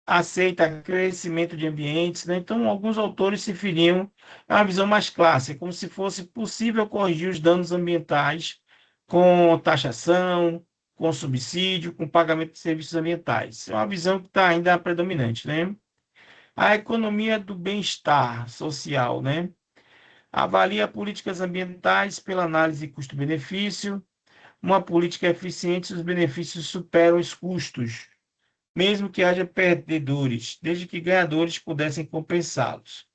aceita crescimento de ambientes, né? Então, alguns autores se filiam a uma visão mais clássica, como se fosse possível corrigir os danos ambientais com taxação, com subsídio, com pagamento de serviços ambientais. É uma visão que está ainda predominante, né? A economia do bem-estar social, né? Avalia políticas ambientais pela análise custo-benefício. Uma política eficiente se os benefícios superam os custos, mesmo que haja perdedores, desde que ganhadores pudessem compensá-los.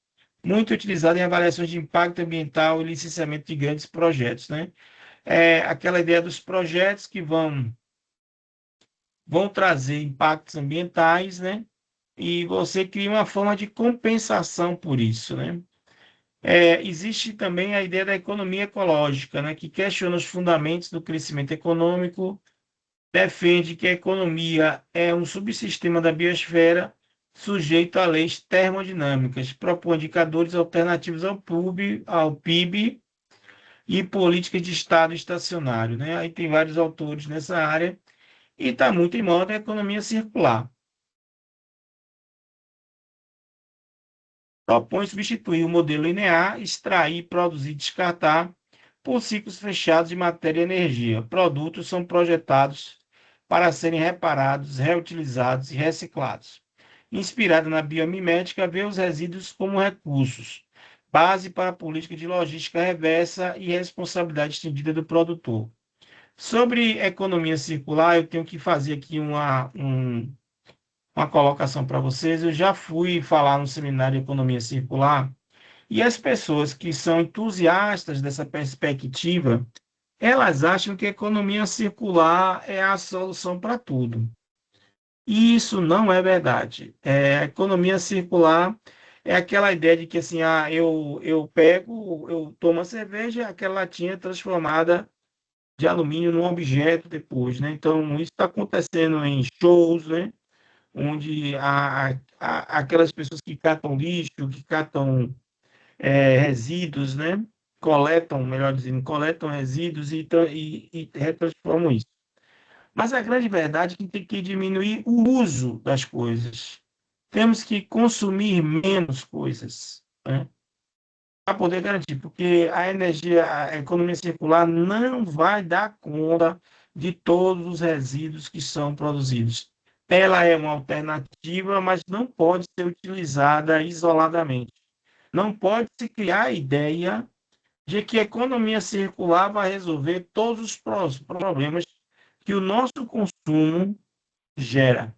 Muito utilizado em avaliações de impacto ambiental e licenciamento de grandes projetos, né? É aquela ideia dos projetos que vão trazer impactos ambientais, né? E você cria uma forma de compensação por isso, né? Existe também a ideia da economia ecológica, né, que questiona os fundamentos do crescimento econômico, defende que a economia é um subsistema da biosfera sujeito a leis termodinâmicas, propõe indicadores alternativos ao PIB e políticas de Estado estacionário, né? Aí tem vários autores nessa área e está muito em moda a economia circular. Propõe substituir o modelo linear, extrair, produzir e descartar por ciclos fechados de matéria e energia. Produtos são projetados para serem reparados, reutilizados e reciclados. Inspirada na biomimética, vê os resíduos como recursos, base para a política de logística reversa e responsabilidade estendida do produtor. Sobre economia circular, eu tenho que fazer aqui uma colocação para vocês. Eu já fui falar no seminário de economia circular e as pessoas que são entusiastas dessa perspectiva, elas acham que a economia circular é a solução para tudo. E isso não é verdade. A economia circular é aquela ideia de que assim, eu tomo a cerveja, aquela latinha é transformada de alumínio num objeto depois, né? Então, isso está acontecendo em shows, né? Onde aquelas pessoas que catam lixo, que catam resíduos, né? Coletam, melhor dizendo, coletam resíduos e retransformam isso. Mas a grande verdade é que tem que diminuir o uso das coisas. Temos que consumir menos coisas, né? Para poder garantir, porque a energia, a economia circular não vai dar conta de todos os resíduos que são produzidos. Ela é uma alternativa, mas não pode ser utilizada isoladamente. Não pode se criar a ideia de que a economia circular vai resolver todos os problemas que o nosso consumo gera,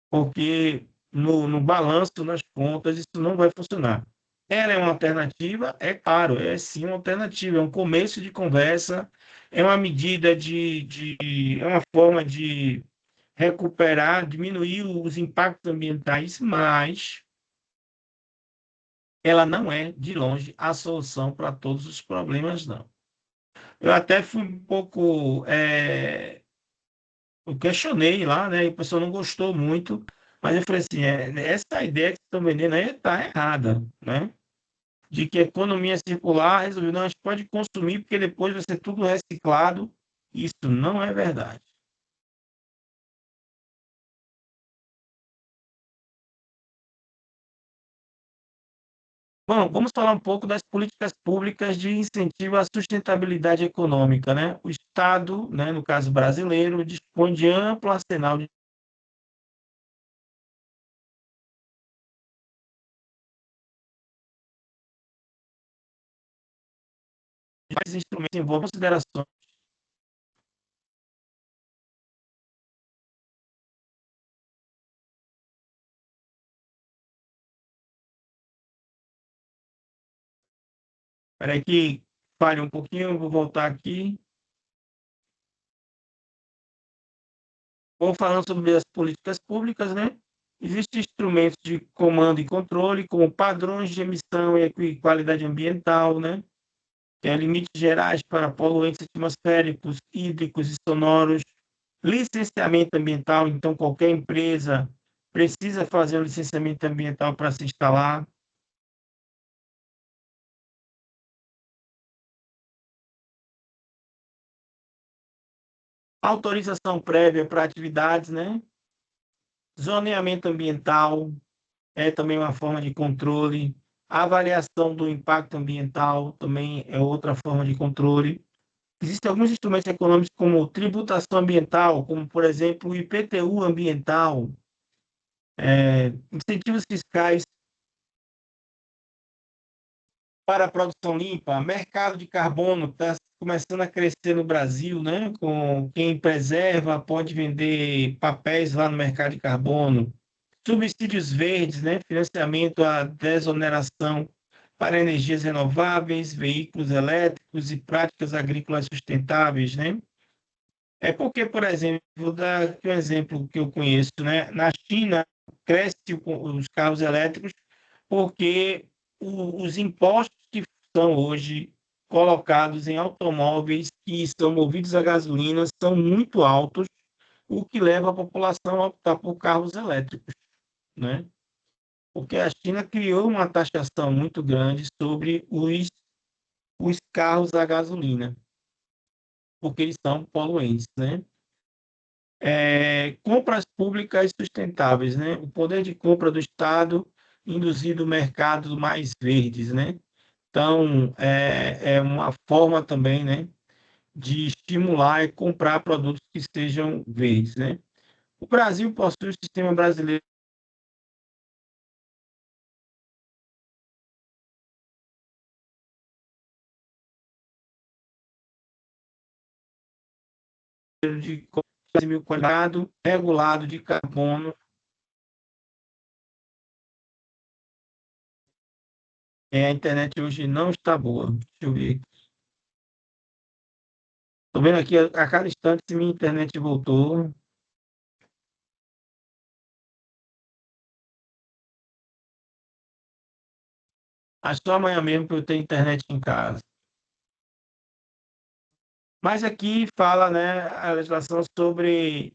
porque no balanço, nas contas, isso não vai funcionar. Ela é uma alternativa? É claro, é sim uma alternativa, é um começo de conversa, é uma medida é uma forma de recuperar, diminuir os impactos ambientais, mas ela não é, de longe, a solução para todos os problemas, não. Eu até fui um pouco, eu questionei lá, né, e o pessoal não gostou muito, mas eu falei assim, essa ideia que vocês estão vendendo aí está errada, né? De que a economia circular resolveu, não, a gente pode consumir porque depois vai ser tudo reciclado. Isso não é verdade. Bom, vamos falar um pouco das políticas públicas de incentivo à sustentabilidade econômica, né? O Estado, né, no caso brasileiro, dispõe de amplo arsenal de vários instrumentos que envolvem considerações. Espera aí que falhe um pouquinho, eu vou voltar aqui. Vou falando sobre as políticas públicas, né? Existem instrumentos de comando e controle, como padrões de emissão e qualidade ambiental, né? Limites gerais para poluentes atmosféricos, hídricos e sonoros, licenciamento ambiental, então qualquer empresa precisa fazer um licenciamento ambiental para se instalar, autorização prévia para atividades, né? Zoneamento ambiental é também uma forma de controle, a avaliação do impacto ambiental também é outra forma de controle. Existem alguns instrumentos econômicos como tributação ambiental, como, por exemplo, o IPTU ambiental, incentivos fiscais para a produção limpa, mercado de carbono está começando a crescer no Brasil, né? Com quem preserva pode vender papéis lá no mercado de carbono, subsídios verdes, né? Financiamento à desoneração para energias renováveis, veículos elétricos e práticas agrícolas sustentáveis, né? É porque, por exemplo, vou dar aqui um exemplo que eu conheço, né? Na China, cresce os carros elétricos porque os impostos que são hoje colocados em automóveis que são movidos a gasolina são muito altos, o que leva a população a optar por carros elétricos, né? Porque a China criou uma taxação muito grande sobre os carros a gasolina, porque eles são poluentes, né? Compras públicas sustentáveis, né? O poder de compra do Estado induzido mercados mais verdes, né? Então, é uma forma também, né, de estimular e comprar produtos que sejam verdes, né? O Brasil possui o sistema brasileiro de qualidade, regulado de carbono. A internet hoje não está boa. Deixa eu ver. Estou vendo aqui a cada instante se minha internet voltou. Acho só amanhã mesmo que eu tenho internet em casa. Mas aqui fala, né, a legislação sobre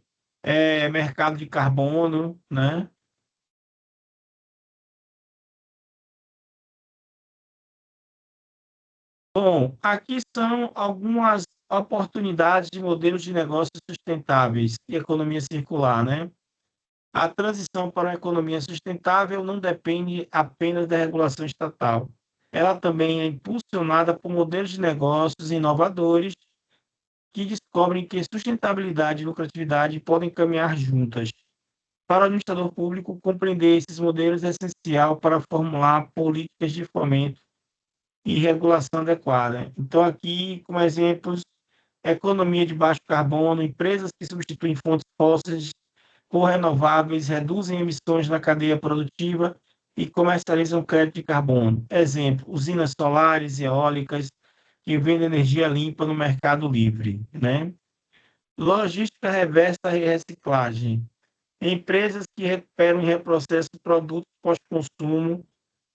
mercado de carbono, né? Bom, aqui são algumas oportunidades de modelos de negócios sustentáveis e economia circular, né? A transição para uma economia sustentável não depende apenas da regulação estatal. Ela também é impulsionada por modelos de negócios inovadores que descobrem que sustentabilidade e lucratividade podem caminhar juntas. Para o administrador público, compreender esses modelos é essencial para formular políticas de fomento e regulação adequada. Então, aqui, como exemplos, economia de baixo carbono, empresas que substituem fontes fósseis por renováveis, reduzem emissões na cadeia produtiva e comercializam crédito de carbono. Exemplo, usinas solares e eólicas que vendem energia limpa no mercado livre, né? Logística reversa e reciclagem. Empresas que recuperam e reprocessam produtos pós-consumo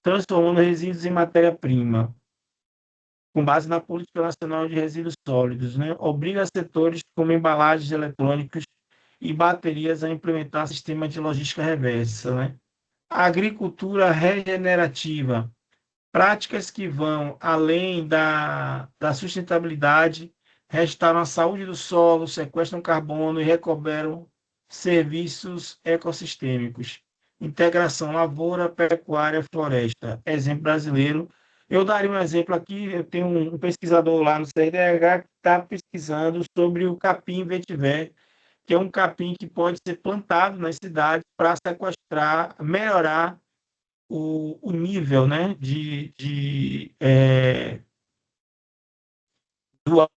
transformando resíduos em matéria-prima, com base na Política Nacional de Resíduos Sólidos, né? Obriga setores como embalagens eletrônicas e baterias a implementar sistema de logística reversa, né? A agricultura regenerativa, práticas que vão além da sustentabilidade, restauram a saúde do solo, sequestram carbono e recuperam serviços ecossistêmicos. Integração lavoura, pecuária, floresta. Exemplo brasileiro. Eu daria um exemplo aqui, eu tenho um pesquisador lá no CNDH que está pesquisando sobre o capim vetiver, que é um capim que pode ser plantado nas cidades para sequestrar, melhorar o nível, né, do ar,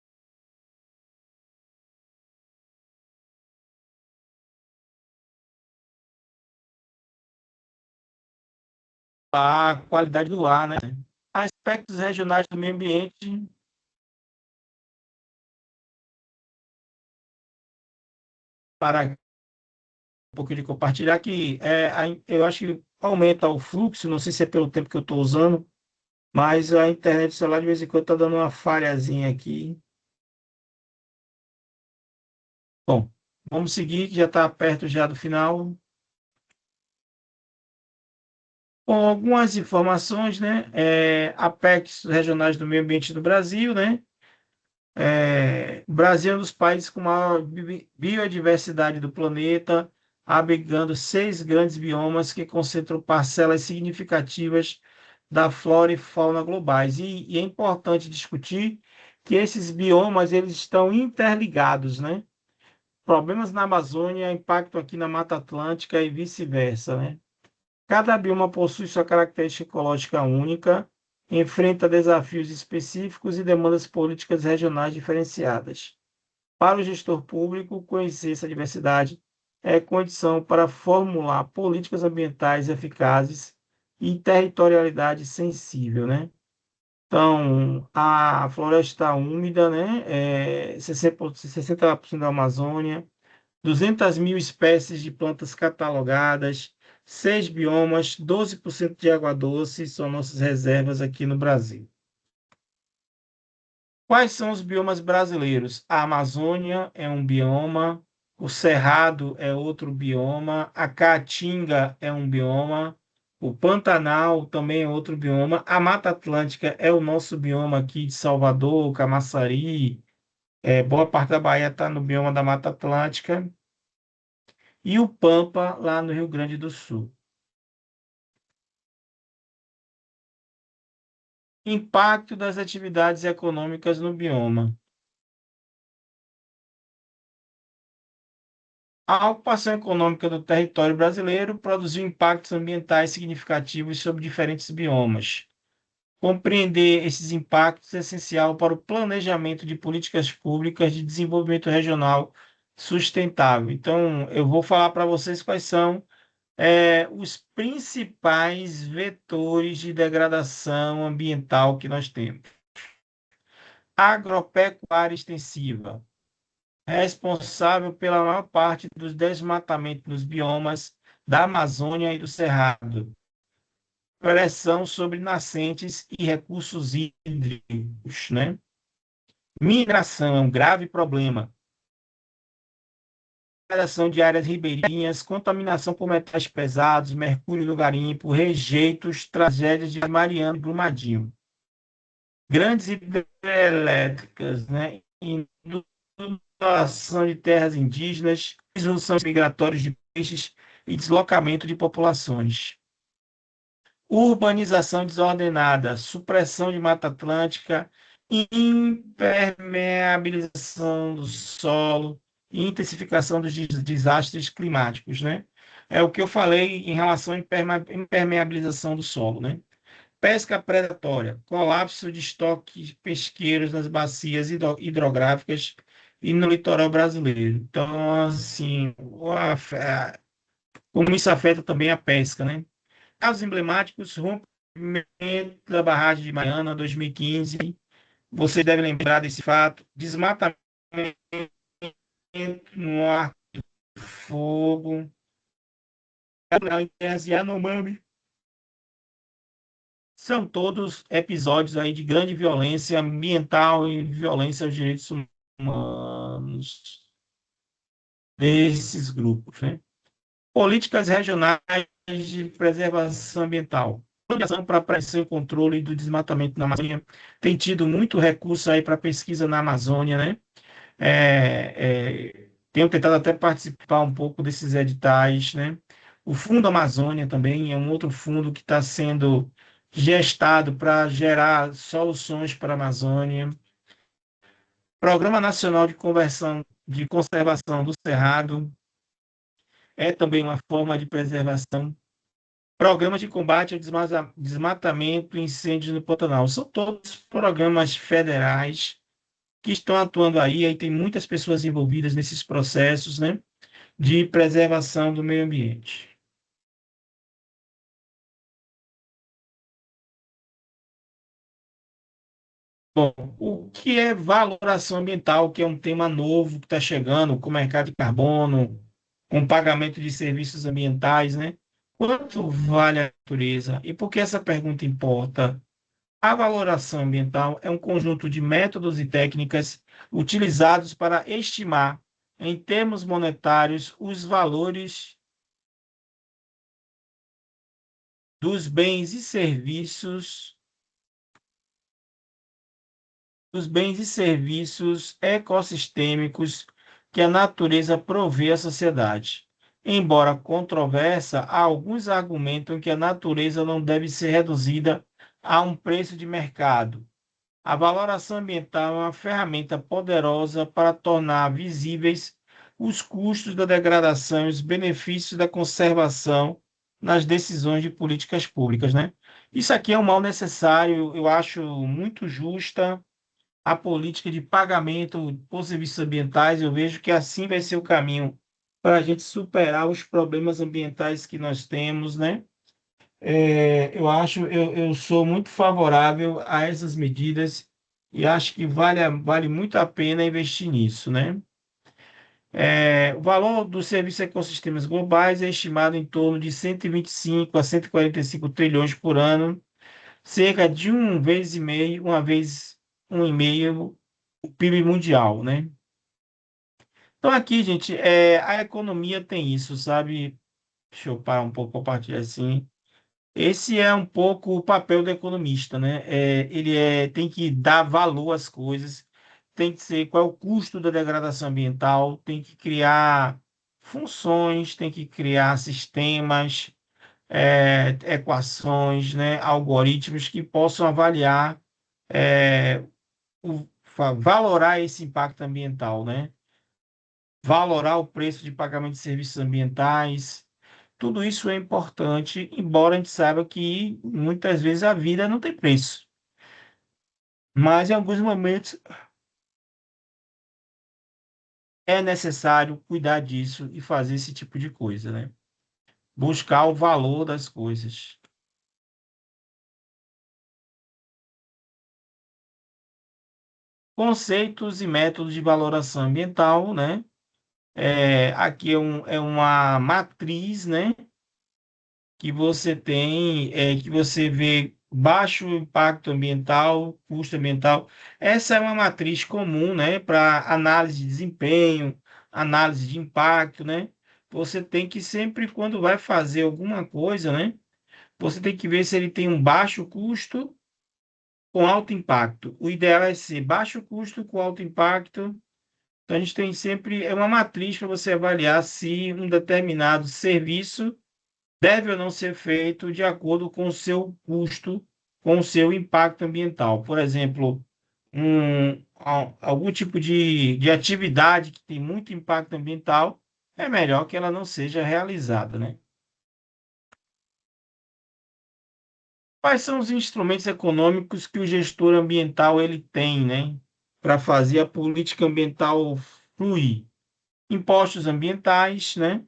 a qualidade do ar, né? Aspectos regionais do meio ambiente, para um pouco de compartilhar que eu acho que aumenta o fluxo, não sei se é pelo tempo que eu estou usando, mas a internet do celular de vez em quando está dando uma falhazinha aqui. Bom, vamos seguir, que já está perto já do final. Com algumas informações, né? Aspectos regionais do meio ambiente do Brasil, né? O Brasil é um dos países com maior biodiversidade do planeta, abrigando 6 grandes biomas que concentram parcelas significativas da flora e fauna globais. E é importante discutir que esses biomas eles estão interligados, né? Problemas na Amazônia, impacto aqui na Mata Atlântica e vice-versa, né? Cada bioma possui sua característica ecológica única, enfrenta desafios específicos e demandas políticas regionais diferenciadas. Para o gestor público, conhecer essa diversidade é condição para formular políticas ambientais eficazes e territorialidade sensível, né? Então, a floresta úmida, né, 60% da Amazônia, 200 mil espécies de plantas catalogadas, 6 biomas, 12% de água doce são nossas reservas aqui no Brasil. Quais são os biomas brasileiros? A Amazônia é um bioma, o Cerrado é outro bioma, a Caatinga é um bioma, o Pantanal também é outro bioma, a Mata Atlântica é o nosso bioma aqui de Salvador, Camaçari, boa parte da Bahia está no bioma da Mata Atlântica, e o Pampa, lá no Rio Grande do Sul. Impacto das atividades econômicas no bioma. A ocupação econômica do território brasileiro produziu impactos ambientais significativos sobre diferentes biomas. Compreender esses impactos é essencial para o planejamento de políticas públicas de desenvolvimento regional sustentável. Então, eu vou falar para vocês quais são os principais vetores de degradação ambiental que nós temos. Agropecuária extensiva, responsável pela maior parte dos desmatamentos nos biomas da Amazônia e do Cerrado. Pressão sobre nascentes e recursos hídricos, né? Mineração é um grave problema. Degradação de áreas ribeirinhas, contaminação por metais pesados, mercúrio no garimpo, rejeitos, tragédias de Mariana e Brumadinho. Grandes hidrelétricas, né? Inundação de terras indígenas, disrupção migratórias de peixes e deslocamento de populações. Urbanização desordenada, supressão de Mata Atlântica, impermeabilização do solo e intensificação dos desastres climáticos, né? É o que eu falei em relação à impermeabilização do solo, né? Pesca predatória, colapso de estoques pesqueiros nas bacias hidrográficas e no litoral brasileiro. Então, assim, como isso afeta também a pesca, né? Casos emblemáticos, rompimento da barragem de Mariana, 2015. Você deve lembrar desse fato. Desmatamento no ar de fogo. Em terras Yanomami. são todos episódios aí de grande violência ambiental e violência aos direitos humanos desses grupos, né? Políticas regionais de preservação ambiental. Para a prevenção e controle do desmatamento na Amazônia. Tem tido muito recurso aí para pesquisa na Amazônia, né? Tenho tentado até participar um pouco desses editais, né? O Fundo Amazônia também é um outro fundo que está sendo gestado para gerar soluções para a Amazônia. Programa Nacional de Conservação do Cerrado é também uma forma de preservação. Programas de combate ao desmatamento e incêndios no Pantanal. São todos programas federais que estão atuando aí tem muitas pessoas envolvidas nesses processos, né, de preservação do meio ambiente. Bom, o que é valoração ambiental, que é um tema novo que está chegando com o mercado de carbono, com pagamento de serviços ambientais, né? Quanto vale a natureza? E por que essa pergunta importa? A valoração ambiental é um conjunto de métodos e técnicas utilizados para estimar, em termos monetários, os valores dos bens e serviços ecossistêmicos que a natureza provê à sociedade. Embora controversa, alguns argumentam que a natureza não deve ser reduzida a um preço de mercado. A valoração ambiental é uma ferramenta poderosa para tornar visíveis os custos da degradação e os benefícios da conservação nas decisões de políticas públicas, né? Isso aqui é um mal necessário, eu acho muito justa a política de pagamento por serviços ambientais. Eu vejo que assim vai ser o caminho para a gente superar os problemas ambientais que nós temos, né? Eu sou muito favorável a essas medidas e acho que vale muito a pena investir nisso, né? O valor dos serviços ecossistemas globais é estimado em torno de 125 a 145 trilhões por ano, cerca de uma vez um e meio o PIB mundial, né? Então aqui, gente, a economia tem isso, sabe? Deixa eu parar um pouco, compartilhar assim. Esse é um pouco o papel do economista, né? Tem que dar valor às coisas, tem que ser qual é o custo da degradação ambiental, tem que criar funções, tem que criar sistemas, equações, né? Algoritmos que possam avaliar, é, valorar esse impacto ambiental, né? Valorar o preço de pagamento de serviços ambientais. Tudo isso é importante, embora a gente saiba que muitas vezes a vida não tem preço. Mas em alguns momentos é necessário cuidar disso e fazer esse tipo de coisa, né? Buscar o valor das coisas. Conceitos e métodos de valoração ambiental, né? Aqui é uma matriz, né? Que você vê baixo impacto ambiental, custo ambiental. Essa é uma matriz comum, né, para análise de desempenho, análise de impacto, né? Você tem que sempre, quando vai fazer alguma coisa, né, você tem que ver se ele tem um baixo custo com alto impacto. O ideal é ser baixo custo com alto impacto. Então, a gente tem sempre uma matriz para você avaliar se um determinado serviço deve ou não ser feito de acordo com o seu custo, com o seu impacto ambiental. Por exemplo, algum tipo de atividade que tem muito impacto ambiental, é melhor que ela não seja realizada, né? Quais são os instrumentos econômicos que o gestor ambiental ele tem, né, para fazer a política ambiental fluir? Impostos ambientais, né?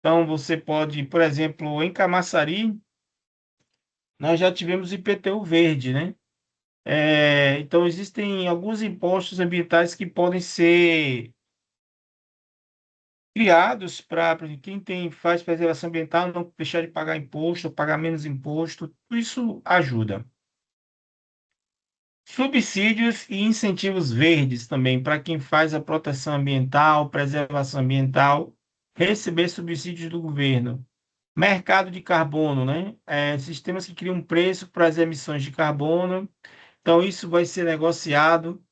Então, você pode, por exemplo, em Camaçari, nós já tivemos IPTU verde, né? Então, existem alguns impostos ambientais que podem ser criados para faz preservação ambiental não deixar de pagar imposto, pagar menos imposto, tudo isso ajuda. Subsídios e incentivos verdes também, para quem faz a proteção ambiental, preservação ambiental, receber subsídios do governo. Mercado de carbono, né? Sistemas que criam preço para as emissões de carbono. Então, isso vai ser negociado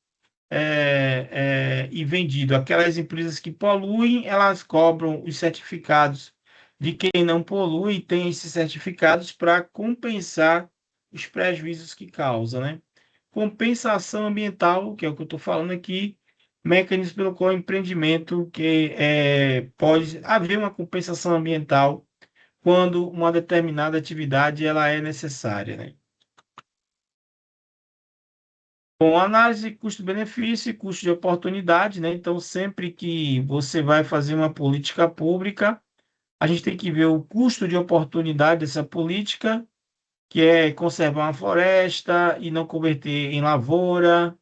e vendido. Aquelas empresas que poluem, elas cobram os certificados de quem não polui, e tem esses certificados para compensar os prejuízos que causa, né? Compensação ambiental, que é o que eu estou falando aqui, mecanismo pelo qual o empreendimento que pode haver uma compensação ambiental quando uma determinada atividade ela é necessária, né? Bom, análise de custo-benefício e custo de oportunidade, né? Então, sempre que você vai fazer uma política pública, a gente tem que ver o custo de oportunidade dessa política, que é conservar uma floresta e não converter em lavoura.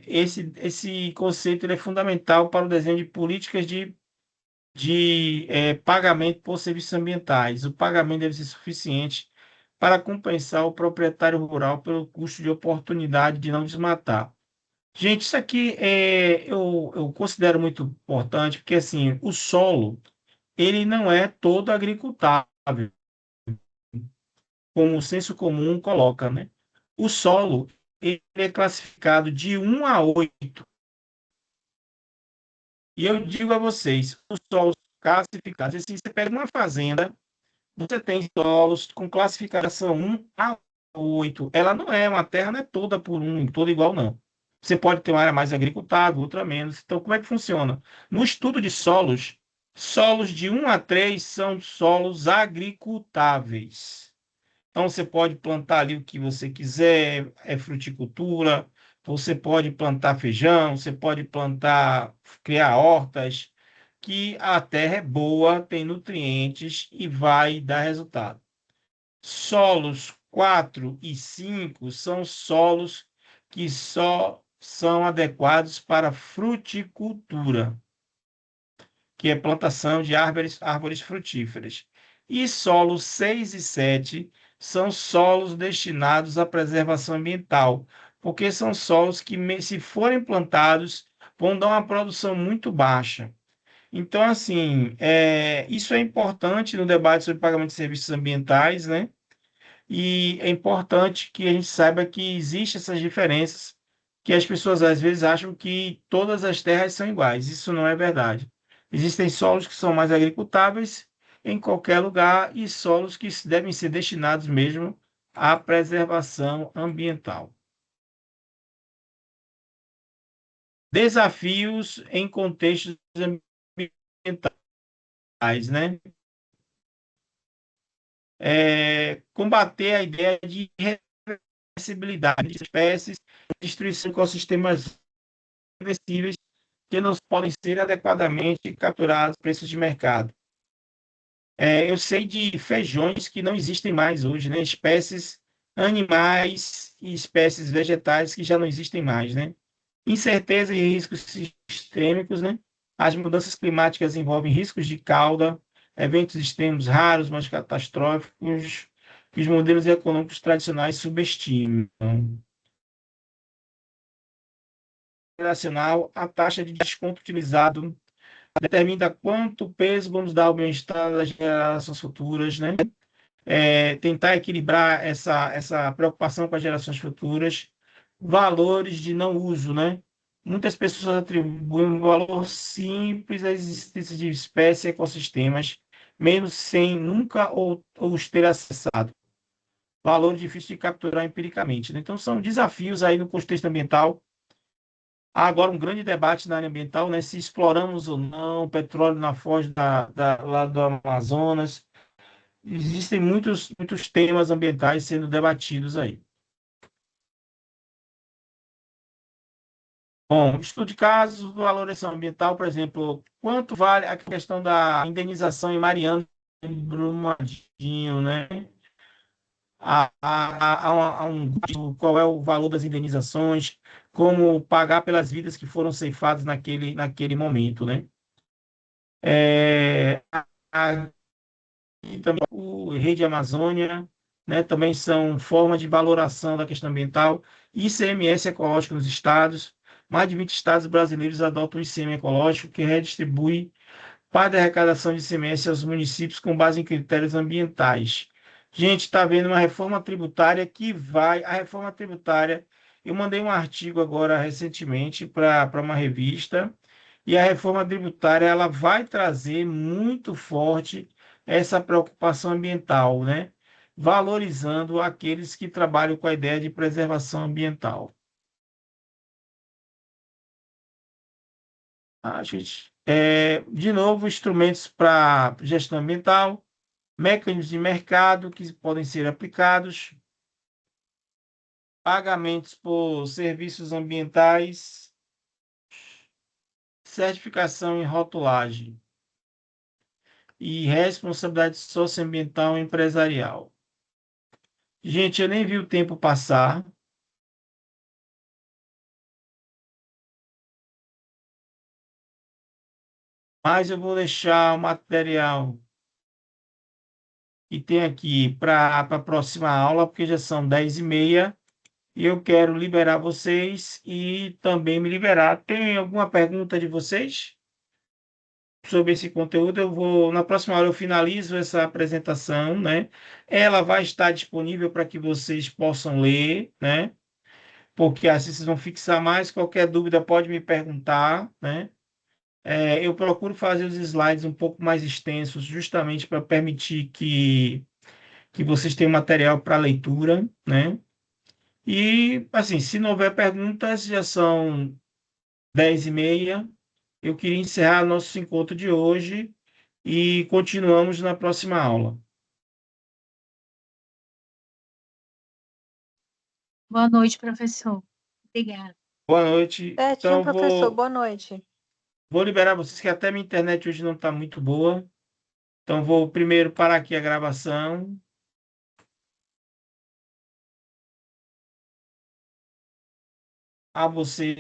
Esse conceito ele é fundamental para o desenho de políticas de pagamento por serviços ambientais. O pagamento deve ser suficiente para compensar o proprietário rural pelo custo de oportunidade de não desmatar. Gente, isso aqui eu considero muito importante, porque assim, o solo, ele não é todo agricultável, como o senso comum coloca, né? O solo, ele é classificado de 1 a 8. E eu digo a vocês, os solos classificados, assim, você pega uma fazenda, você tem solos com classificação 1 a 8. Ela não é, uma terra não é toda por toda igual, não. Você pode ter uma área mais agricultável, outra menos. Então, como é que funciona? No estudo de solos, solos de 1 a 3 são solos agricultáveis. Então, você pode plantar ali o que você quiser, é fruticultura, você pode plantar feijão, você pode plantar, criar hortas, que a terra é boa, tem nutrientes e vai dar resultado. Solos 4 e 5 são solos que só são adequados para fruticultura, que é plantação de árvores frutíferas. E solos 6 e 7 são solos destinados à preservação ambiental, porque são solos que, se forem plantados, vão dar uma produção muito baixa. Então, assim, isso é importante no debate sobre pagamento de serviços ambientais, né? E é importante que a gente saiba que existem essas diferenças, que as pessoas às vezes acham que todas as terras são iguais. Isso não é verdade. Existem solos que são mais agricultáveis em qualquer lugar e solos que devem ser destinados mesmo à preservação ambiental. Desafios em contextos ambientais, né? Combater a ideia de reversibilidade de espécies, destruição de ecossistemas reversíveis que não podem ser adequadamente capturados preços de mercado. Eu sei de feijões que não existem mais hoje, né? Espécies animais e espécies vegetais que já não existem mais, né? Incerteza e riscos sistêmicos, né? As mudanças climáticas envolvem riscos de cauda, eventos extremos raros, mas catastróficos, que os modelos econômicos tradicionais subestimam. Nacional, a taxa de desconto utilizado determina quanto peso vamos dar ao bem-estar das gerações futuras, né? Tentar equilibrar essa preocupação com as gerações futuras, valores de não uso, né? Muitas pessoas atribuem um valor simples à existência de espécies e ecossistemas, mesmo sem nunca os ter acessado. Valor difícil de capturar empiricamente, né? Então, são desafios aí no contexto ambiental. Há agora um grande debate na área ambiental, né? Se exploramos ou não petróleo na foz lá do Amazonas. Existem muitos temas ambientais sendo debatidos aí. Bom, estudo de casos, valoração ambiental, por exemplo, quanto vale a questão da indenização em Mariana e Brumadinho, né? Qual é o valor das indenizações, como pagar pelas vidas que foram ceifadas naquele momento, né? E também o Rede Amazônia, né? Também são formas de valoração da questão ambiental, ICMS ecológico nos estados. Mais de 20 estados brasileiros adotam o ICM ecológico, que redistribui parte da arrecadação de ICMS aos municípios com base em critérios ambientais. Gente, está vendo uma reforma tributária que vai. A reforma tributária, eu mandei um artigo agora recentemente para uma revista, e a reforma tributária ela vai trazer muito forte essa preocupação ambiental, né? Valorizando aqueles que trabalham com a ideia de preservação ambiental. Gente, de novo, instrumentos para gestão ambiental, mecanismos de mercado que podem ser aplicados, pagamentos por serviços ambientais, certificação em rotulagem e responsabilidade socioambiental empresarial. Gente, eu nem vi o tempo passar. Mas eu vou deixar o material que tem aqui para a próxima aula, porque já são 10h30 e eu quero liberar vocês e também me liberar. Tem alguma pergunta de vocês sobre esse conteúdo? Na próxima aula eu finalizo essa apresentação, né? Ela vai estar disponível para que vocês possam ler, né? Porque assim vocês vão fixar mais. Qualquer dúvida pode me perguntar, né? Eu procuro fazer os slides um pouco mais extensos, justamente para permitir que vocês tenham material para leitura, né? E, assim, se não houver perguntas, já são 10h30. Eu queria encerrar nosso encontro de hoje e continuamos na próxima aula. Boa noite, professor. Obrigada. Boa noite. Certinho, Então, professor. Boa noite. vou liberar vocês, que até minha internet hoje não está muito boa. Então, vou primeiro parar aqui a gravação. A você.